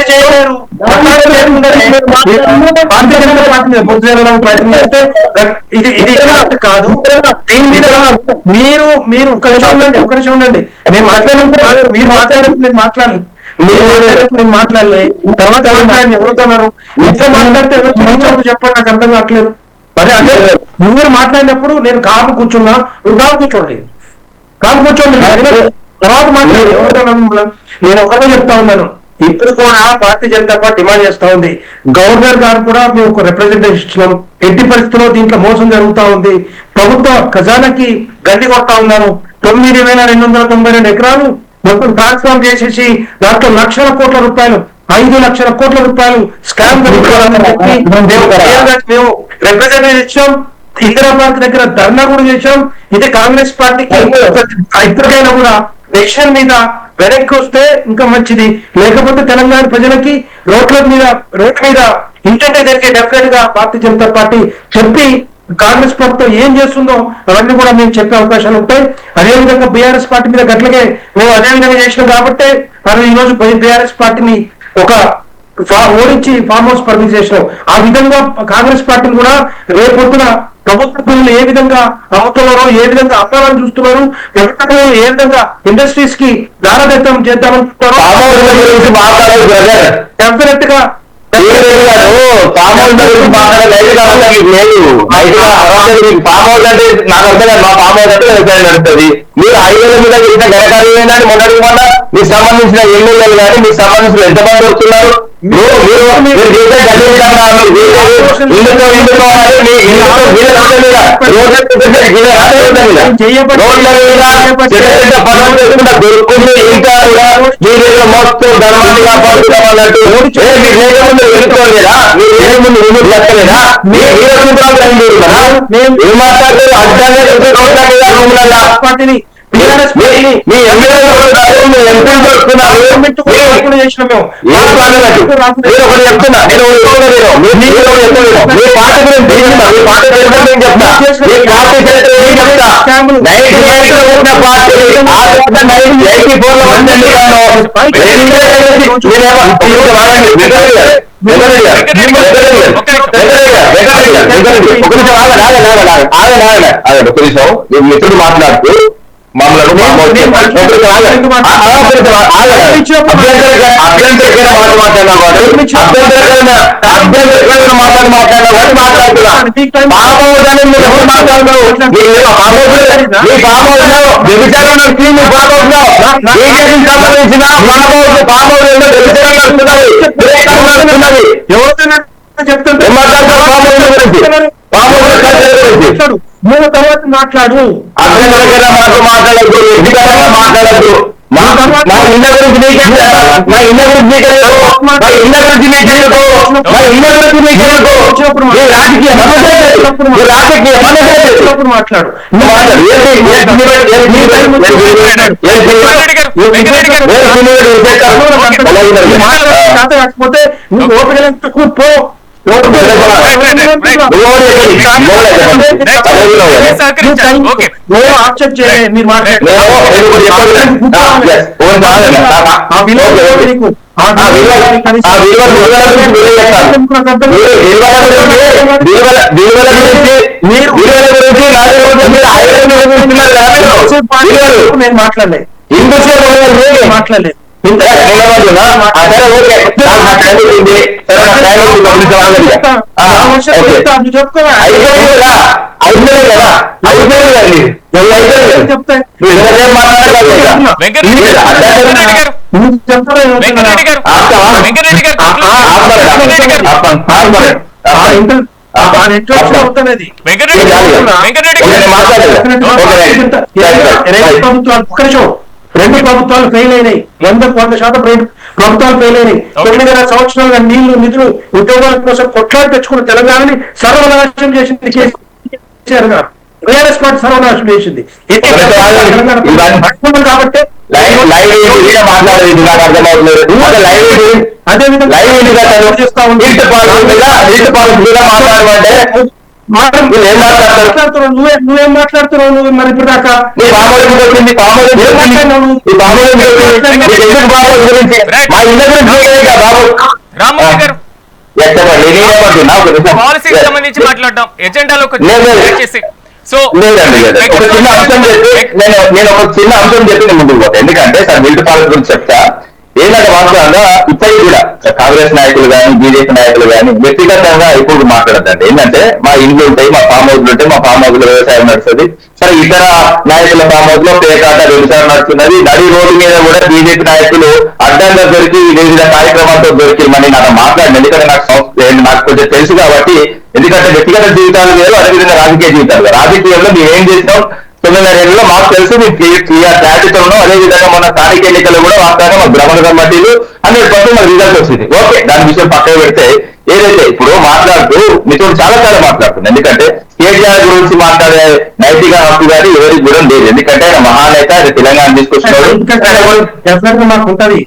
చేయలేరు. భారతీయ జనతా పార్టీ పూర్తి చేయడానికి ప్రయత్నం చేస్తే ఇది కాదు. దీని మీద మీరు ఒక నిమిషం ఉండండి. నేను మాట్లాడినప్పుడు మీరు మాట్లాడినప్పుడు నేను మాట్లాడలే. తర్వాత ఎవరుతున్నారు ఇంట్లో మాట్లాడితే చెప్పండి, నాకు అర్థం కావట్లేదు. మరి అంటే మీరు మాట్లాడినప్పుడు నేను కాపు కూర్చున్నా, నువ్వు కూర్చోండి తర్వాత మాట్లాడి ఎవరుతున్నా. నేను ఒకటే చెప్తా ఉన్నాను, ఇప్పుడు కూడా భారతీయ జనతా పార్టీ డిమాండ్ చేస్తా ఉంది. గవర్నర్ గారు కూడా మేము ఒక రిప్రజెంటేషన్ ఇచ్చినాం. ఎట్టి పరిస్థితుల్లో దీంట్లో మోసం జరుగుతా ఉంది. ప్రభుత్వ ఖజానాకి గడ్డి కొడతా ఉన్నారు. 9,292 ఎకరాలు మొత్తం ట్రాన్స్ఫార్మ్ చేసేసి దాంట్లో లక్షల కోట్ల రూపాయలు, 5 లక్షల కోట్ల రూపాయలు స్కామ్ జరుగుతుందని చెప్పి మేము రిప్రజెంటేషన్ ఇచ్చాం. ఇందిరాబాద్ దగ్గర ధర్నా కూడా చేశాం. ఇది కాంగ్రెస్ పార్టీకి ఇప్పటికైనా కూడా డెసిషన్ మీద వెనక్కి వస్తే ఇంకా మంచిది. లేకపోతే తెలంగాణ ప్రజలకి రోడ్డు మీద ఇంటంటే జరిగే డెఫినెట్ గా భారతీయ జనతా పార్టీ చెప్పి కాంగ్రెస్ ప్రభుత్వం ఏం చేస్తుందో అవన్నీ కూడా మేము చెప్పే అవకాశాలు ఉంటాయి. అదేవిధంగా బీఆర్ఎస్ పార్టీ మీద గట్లకే మేము అదే విధంగా చేసినాం కాబట్టి మనం ఈ రోజు బీఆర్ఎస్ పార్టీని ఒక ఓడించి ఫామ్ హౌస్ పరిమితి చేసినాం. ఆ విధంగా కాంగ్రెస్ పార్టీని కూడా రేపొద్దున ప్రభుత్వ భూములు ఏ విధంగా అమ్ముతున్నారో, ఏ విధంగా అమ్మాలని చూస్తున్నారు, ఏ విధంగా ఇండస్ట్రీస్ కి దారదత్తం చేద్దామనుకుంటారో డెఫినెట్ గా ఫామ్ హౌస్ అంటే నాకు అర్థం కాదు. మా ఫామ్ హౌస్ అంటే వ్యవసాయం నడుస్తుంది. మీరు హైవేల మీద చేసిన ఘనకార్యం ఏంటంటే మొన్నటి మీకు సంబంధించిన ఎమ్మెల్యేలు కానీ మీకు సంబంధించిన ఎంతమంది వస్తున్నారు? మొత్తం ధర్మాన్ని కాపాడుతున్నాం అన్నట్టు ఎన్నుకోలేదా? మీరు ఏ ముందు ముందు లెక్కలేదా? మీరు ఏం మాట్లాడలేదు? అడ్డాన్ని మీ ఎమ్మెల్యేలు చెప్తున్నా మీ పాట గురించి మీ పాట మిత్రుడు మాట్లాడుతూ మమ్మల్ని మాట్లాడినా చెప్తుంటే మూడు తర్వాత మాట్లాడు. మాట్లాడద్దు మా ఇళ్ళ గురించి నీకే మా ఇళ్ళ గురించి నీకే మా ఇళ్ళ గురించి నీకే మా ఇళ్ళ గురించి నీకే రాజకీయ మాట్లాడు. కాకపోతే నువ్వు ఓపిక పో. నేను ఆబ్జెక్ట్ చేయలేదు మీరు నేను మాట్లాడలేదు మాట్లాడలేదు రెండు ప్రభుత్వాలు ఫెయిల్ అయినాయి 100% ప్రభుత్వాలు ఫెయిల్ అయినాయి 9.5 సంవత్సరాలుగా నీళ్లు నిధులు ఉద్యోగాల కోసం కొట్లాడి తెచ్చుకున్న తెలంగాణని సర్వనాశనం చేసింది కేసీఆర్ గారు టీఆర్ఎస్ పార్టీ సర్వనాశనం చేసింది కాబట్టి నువ్వేం మాట్లాడుతున్నావు నువ్వు మరి ఇప్పుడు దాకా పాలసీకి సంబంధించి మాట్లాడటం ఎజెండాలో సో నేను ఒక చిన్న అంశం చెప్పి నేను ముందుకు పోతాను. ఎందుకంటే సార్ మిల్ట్ పాలసీ గురించి చెప్తా. ఏంటంటే వాస్తవంగా ఇప్పటికి కూడా కాంగ్రెస్ నాయకులు కానీ బీజేపీ నాయకులు కానీ వ్యక్తిగతంగా ఇప్పుడు మాట్లాడద్దండి. ఏంటంటే మా ఇండ్లు ఉంటాయి, మా ఫామ్ హౌస్లు ఉంటాయి, మా ఫామ్ హౌస్ లో వ్యవసాయం నడుస్తుంది. సరే ఇతర నాయకుల ఫామ్ హౌస్ లో పేకాట వ్యవసాయం నడుస్తున్నది. నడి రోడ్డు మీద కూడా బీజేపీ నాయకులు అడ్డంగా దొరికి వివిధ కార్యక్రమాలతో దొరికిమని నాకు మాట్లాడింది. ఎందుకంటే నాకు కొంచెం తెలుసు కాబట్టి. ఎందుకంటే వ్యక్తిగత జీవితాలు వేరు, అదేవిధంగా రాజకీయ జీవితాలు వేరు. రాజకీయంలో మేము ఏం చేస్తాం 9.5 మాకు తెలుసు, మేము క్లారిటీతో ఉన్నాం. అదేవిధంగా మన స్థానిక ఎన్నికలు కూడా వాస్తవంగా మా భ్రమణ కమిటీలు 100% మన రిజల్ట్ వచ్చింది. ఓకే, దాని విషయం పక్కన పెడితే ఏదైతే ఇప్పుడు మాట్లాడుతూ మీతో చాలా మాట్లాడుతుంది. ఎందుకంటే కేటీఆర్ గురించి మాట్లాడే నైతిక హక్కు కానీ ఎవరికి కూడా లేదు. ఎందుకంటే ఆయన మహానేత, ఆయన తెలంగాణ తీసుకొచ్చినాడు. మాకు ఉంటది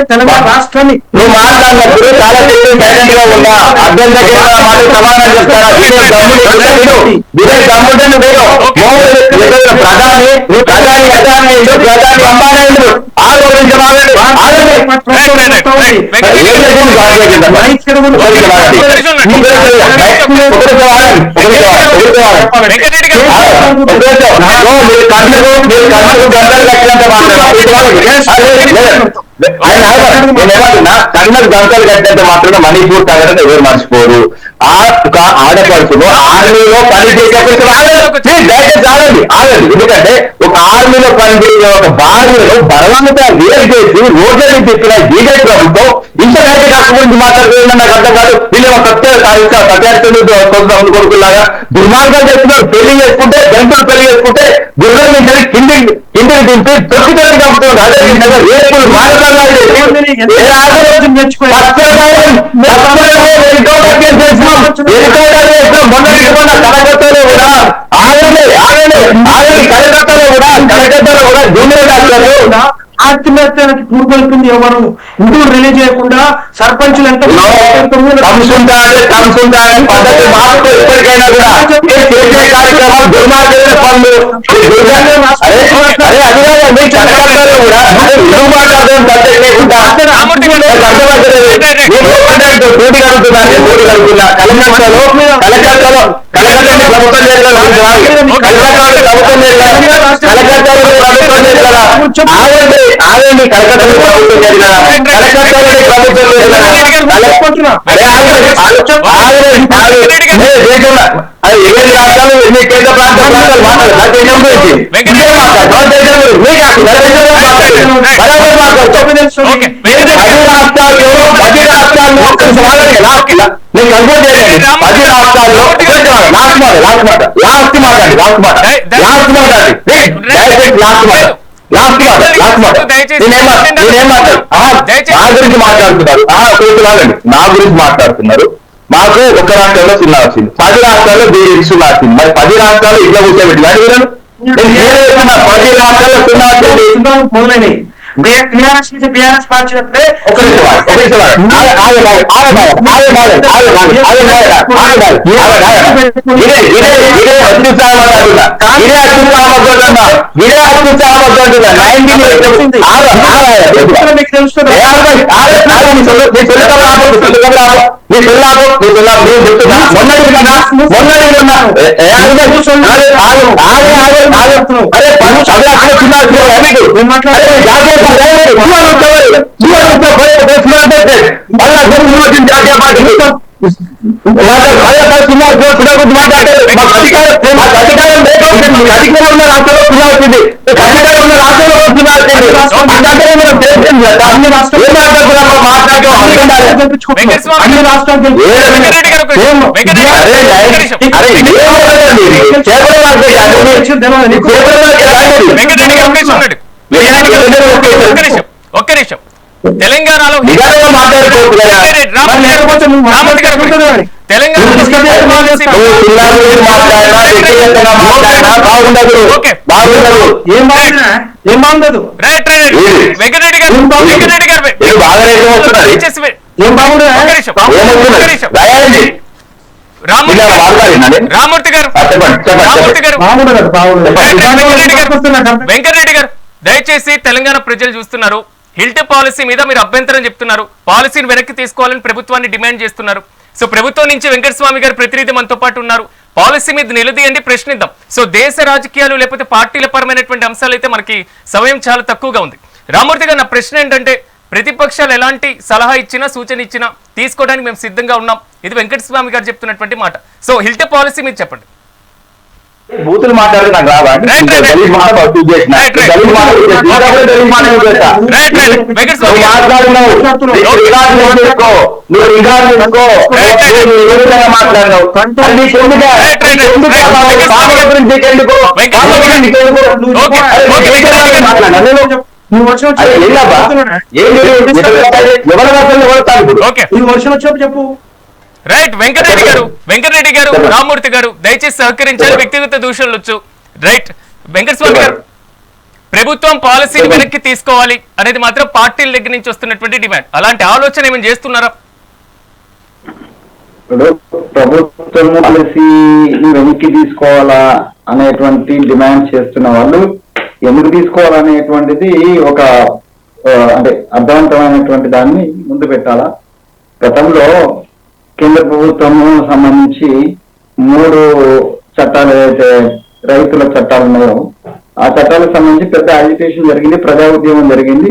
తెలంగాణ రాష్ట్రాన్ని నువ్వు మాట్లాడినప్పుడు చాలా సైలెంట్ గా ఉన్నా అభ్యంతరంగా మాకు సమాధానం చెప్తారా? ప్రధాని అంబానీ కన్నకు గంటలు కట్టినంత మాత్రం మణిపూర్ తగ్గడం ఎవరు మర్చిపోరు. ఆడపడుతును ఆర్మీలో పనిచేసేప్పుడు ఆగండి. ఎందుకంటే ఒక ఆర్మీలో పనిచేసే ఒక భార్యను బలవంతంగా వేరు చేసి రోడ్లని చెప్పిన బీజేపీ ప్రభుత్వం ఇంత కరెక్ట్ కాక గురించి మాట్లాడుతుందని నాకు అర్థం కాదు. వీళ్ళు సత్యార్థులు కొడుకులాగా దుర్మార్గాలు చేస్తున్నారు. పెళ్లి చేసుకుంటే జంతువులు పెళ్లి చేసుకుంటే గుర్రం నుంచి కిందికి దింపి తొక్కితోటి చంపుతున్నారు. అదేవిధంగా రేపులు కలకత్తాలో కూడా ఆగండి కలకత్తాలో కూడా జూనియర్ డాక్టర్లు ఆత్మహత్యకి పూర్వల్పింది ఎవరు ఇంటూ రిలీజ్ చేయకుండా సర్పంచులు ఎంత పద్ధతి మార్పు ఎప్పటికైనా కూడా చేసే కార్యక్రమాలు దుర్మార్గమైన పనులు కలకత్తాలో కూడా నువ్వు మాట్లాడడం పద్ధతి లేకుండా పోటీ కలుగుతున్నా కలకత్తాలో ప్రభుత్వం ఆగండి కలకత్తాలో ప్రభుత్వం అది ఏడు రాష్ట్రాలు ఎన్ని కేంద్ర ప్రాంతాలు నేను కన్ఫర్మ్ చేయండి. 10 రాష్ట్రాల్లో నా గురించి మాట్లాడుతున్నారు. మాకు ఒక రాష్ట్రంలో 0 వచ్చింది, 10 రాష్ట్రాల్లో దీని 0 వచ్చింది. మరి 10 రాష్ట్రాలు ఇట్లా కూర్చోబెట్టి కానీ వీళ్ళను 10 రాష్ట్రాల్లో 0 వచ్చింది. మొదలైనవి టీఆర్ఎస్ నుంచి బీఆర్ఎస్ మార్చినప్పుడే మీకు తెలుస్తుంది. అన్ని రాష్ట్రాలు ఒక్క నిమిషం. తెలంగాణలో ఏం బాగుండదు. వెంకటరెడ్డి గారు రామూర్తి గారు వెంకటరెడ్డి గారు దయచేసి తెలంగాణ ప్రజలు చూస్తున్నారు. హిల్ట్ పాలసీ మీద మీరు అభ్యంతరం చెప్తున్నారు, పాలసీని వెనక్కి తీసుకోవాలని ప్రభుత్వాన్ని డిమాండ్ చేస్తున్నారు. సో ప్రభుత్వం నుంచి వెంకటస్వామి గారు ప్రతినిధి మనతో పాటు ఉన్నారు. పాలసీ మీద నిలదీయండి, ప్రశ్నిద్దాం. సో దేశ రాజకీయాలు లేకపోతే పార్టీల పరమైనటువంటి అంశాలు అయితే మనకి సమయం చాలా తక్కువగా ఉంది. రామూర్తి గారు, నా ప్రశ్న ఏంటంటే ప్రతిపక్షాలు ఎలాంటి సలహా ఇచ్చినా సూచన ఇచ్చినా తీసుకోవడానికి మేము సిద్ధంగా ఉన్నాం. ఇది వెంకటస్వామి గారు చెప్తున్నటువంటి మాట. సో హిల్ట్ పాలసీ మీద చెప్పండి. బూతులు మాట్లాడి నాకు రావాలి. చెప్పు. రైట్. వెంకటరెడ్డి గారు రామూర్తి గారు దయచేసి సహకరించాలి, వ్యక్తిగత దూషణలు వచ్చు. రైట్. వెంకటస్వామి గారు, ప్రభుత్వం పాలసీని వెనక్కి తీసుకోవాలి అనేది మాత్రం పార్టీల దగ్గర నుంచి వస్తున్నటువంటి డిమాండ్. అలాంటి ఆలోచన ఏమైనా చేస్తున్నారా? ప్రభుత్వం పాలసీని వెనక్కి తీసుకోవాలా అనేటువంటి డిమాండ్ చేస్తున్న వాళ్ళు ఎందుకు తీసుకోవాలనేటువంటిది ఒక అంటే అర్థవంతమైనటువంటి దాన్ని ముందు పెట్టాలా. గతంలో కేంద్ర ప్రభుత్వము సంబంధించి 3 చట్టాలు ఏదైతే రైతుల చట్టాలు ఉన్నాయో ఆ చట్టాలకు సంబంధించి పెద్ద అజిటేషన్ జరిగింది, ప్రజా ఉద్యమం జరిగింది.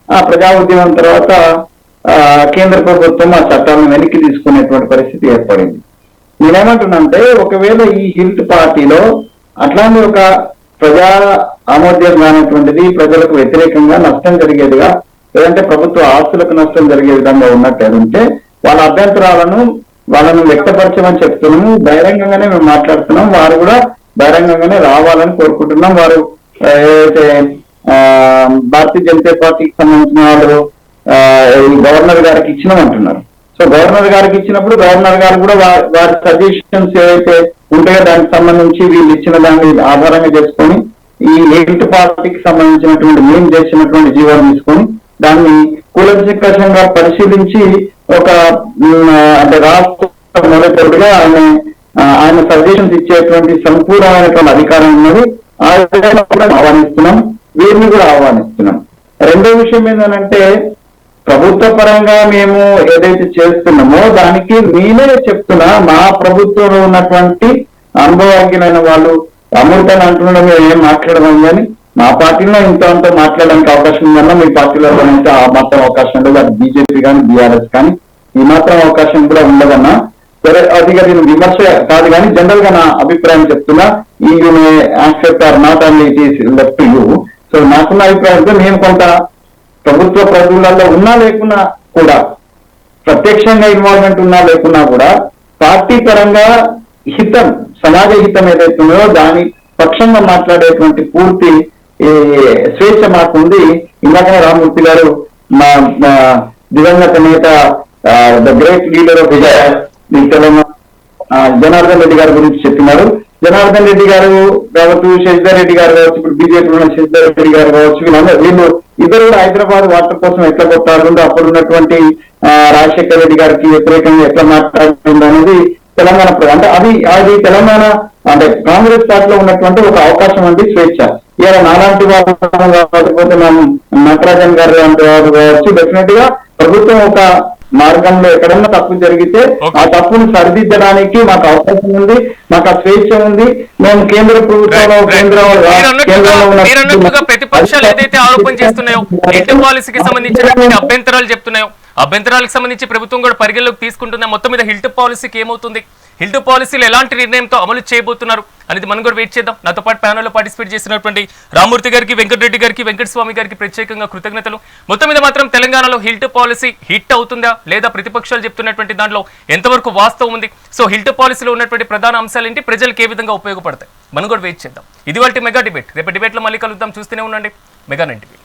ఆ ప్రజా ఉద్యమం తర్వాత కేంద్ర ప్రభుత్వం ఆ చట్టాలను వెనక్కి తీసుకునేటువంటి పరిస్థితి ఏర్పడింది. నేనేమంటున్నానంటే ఒకవేళ ఈ హిల్ట్ పార్టీలో అట్లాంటి ఒక ప్రజా ఆమోద్యం కానటువంటిది, ప్రజలకు వ్యతిరేకంగా నష్టం జరిగేదిగా, లేదంటే ప్రభుత్వ ఆస్తులకు నష్టం జరిగే విధంగా ఉన్నట్టు వాళ్ళ అభ్యంతరాలను వాళ్ళను వ్యక్తపరచమని చెప్తున్నాము. బహిరంగంగానే మేము మాట్లాడుతున్నాం. వారు కూడా బహిరంగంగానే రావాలని కోరుకుంటున్నాం. వారు ఏదైతే భారతీయ జనతా పార్టీకి సంబంధించిన వాళ్ళు గవర్నర్ గారికి ఇచ్చినామంటున్నారు. సో గవర్నర్ గారికి ఇచ్చినప్పుడు గవర్నర్ గారు కూడా వారి సజెషన్స్ ఏవైతే ఉంటాయో దానికి సంబంధించి వీళ్ళు ఇచ్చిన దాన్ని ఆధారంగా చేసుకొని ఈ హిల్ట్ పార్టీకి సంబంధించినటువంటి మేము చేసినటువంటి జీవాన్ని తీసుకొని దాన్ని కూలంకషంగా పరిశీలించి ఒక అంటే రాష్ట్ర మొదటిగా ఆయన సజెషన్స్ ఇచ్చేటువంటి సంపూర్ణమైనటువంటి అధికారం ఉన్నది. ఆ విధంగా కూడా ఆహ్వానిస్తున్నాం, వీరిని కూడా ఆహ్వానిస్తున్నాం. రెండో విషయం ఏంటంటే ప్రభుత్వ పరంగా మేము ఏదైతే చేస్తున్నామో దానికి నేనే చెప్తున్నా, మా ప్రభుత్వంలో ఉన్నటువంటి అనుభవజ్ఞులైన వాళ్ళు అమృతాన్ని అంటున్నాడు మేము ఏం మాట్లాడదాం కానీ మా పార్టీలో ఇంత అంత మాట్లాడడానికి అవకాశం ఉందన్నా మీ పార్టీలో అయితే ఆ మాత్రం అవకాశం లేదు. అది బీజేపీ కానీ బీఆర్ఎస్ కానీ ఈ మాత్రం అవకాశం కూడా ఉండదన్నా. సరే, అది నేను విమర్శ కాదు కానీ జనరల్ గా నా అభిప్రాయం చెప్తున్నా. ఈ accept or not only it is left you. So నాకున్న అభిప్రాయంతో నేను కొంత ప్రభుత్వ ప్రజలలో ఉన్నా లేకున్నా కూడా, ప్రత్యక్షంగా ఇన్వాల్వ్మెంట్ ఉన్నా లేకున్నా కూడా పార్టీ పరంగా హితం, సమాజ హితం ఏదైతే ఉందో దాని పక్షంగా మాట్లాడేటువంటి పూర్తి స్వేచ్ఛ మాకు ఉంది. ఇందాకనే రామూర్తి గారు మా దివంగత నేత ద గ్రేట్ లీడర్ ఆఫ్ ఈ తెలంగాణ జనార్దన్ రెడ్డి గారి గురించి చెప్పినారు. జనార్దన్ రెడ్డి గారు కావచ్చు, శశిధర్ రెడ్డి గారు కావచ్చు, ఇప్పుడు బీజేపీ ఉన్న శశిధర్ రెడ్డి గారు కావచ్చు, వీళ్ళు ఇద్దరు కూడా హైదరాబాద్ వాటర్ కోసం ఎట్లా కొట్టారు, అప్పుడు ఉన్నటువంటి రాజశేఖర్ రెడ్డి గారికి వ్యతిరేకంగా ఎట్లా మాట్లాడుతుంది అనేది తెలంగాణ అంటే అది తెలంగాణ అంటే కాంగ్రెస్ పార్టీలో ఉన్నటువంటి ఒక అవకాశం అండి, స్వేచ్ఛ. ఇలా నాలాంటి వాళ్ళు కాకపోతే మనం నటరాజన్ గారు లాంటి వారు కావచ్చు, డెఫినెట్ గా ప్రభుత్వం ఒక మార్గంలో ఎక్కడన్నా తప్పు జరిగితే ఆ తప్పును సరిదిద్దడానికి మాకు అవకాశం ఉంది, మాకు ఆ స్వేచ్ఛ ఉంది. మేము కేంద్ర ప్రభుత్వంలో ప్రతిపక్షాలు ఏదైతే ఆరోపణ చేస్తున్నాయో హిల్ట్ పాలసీకి సంబంధించినటువంటి అభ్యంతరాలు చెప్తున్నాయో అభ్యంతరాలకు సంబంధించి ప్రభుత్వం కూడా పరిగణలోకి తీసుకుంటున్నా. మొత్తం మీద హిల్ట్ పాలసీకి ఏమవుతుంది, హిల్ట్ పాలసీలు ఎలాంటి నిర్ణయంతో అమలు చేయబోతున్నారు అనేది మనం కూడా వెయిట్ చేద్దాం. నాతో పాటు ప్యానెల్లో పార్టిసిపేట్ చేసినటువంటి రామూర్తి గారికి, వెంకటరెడ్డి గారికి, వెంకటస్వామి గారికి ప్రత్యేకంగా కృతజ్ఞతలు. మొత్తం మీద మాత్రం తెలంగాణలో హిల్ట్ పాలసీ హిట్ అవుతుందా లేదా ప్రతిపక్షాలు చెప్తున్నటువంటి దాంట్లో ఎంతవరకు వాస్తవం ఉంది, సో హిల్ట్ పాలసీలో ఉన్నటువంటి ప్రధాన అంశాలు ఏంటి, ప్రజలకు ఏ విధంగా ఉపయోగపడతాయి, మనం కూడా వెయిట్ చేద్దాం. ఇది వాళ్ళ మెగా డిబేట్. రేపు డిబేట్లో మళ్ళీ కలుద్దాం. చూస్తూనే ఉండండి మెగా 9 టీవీ.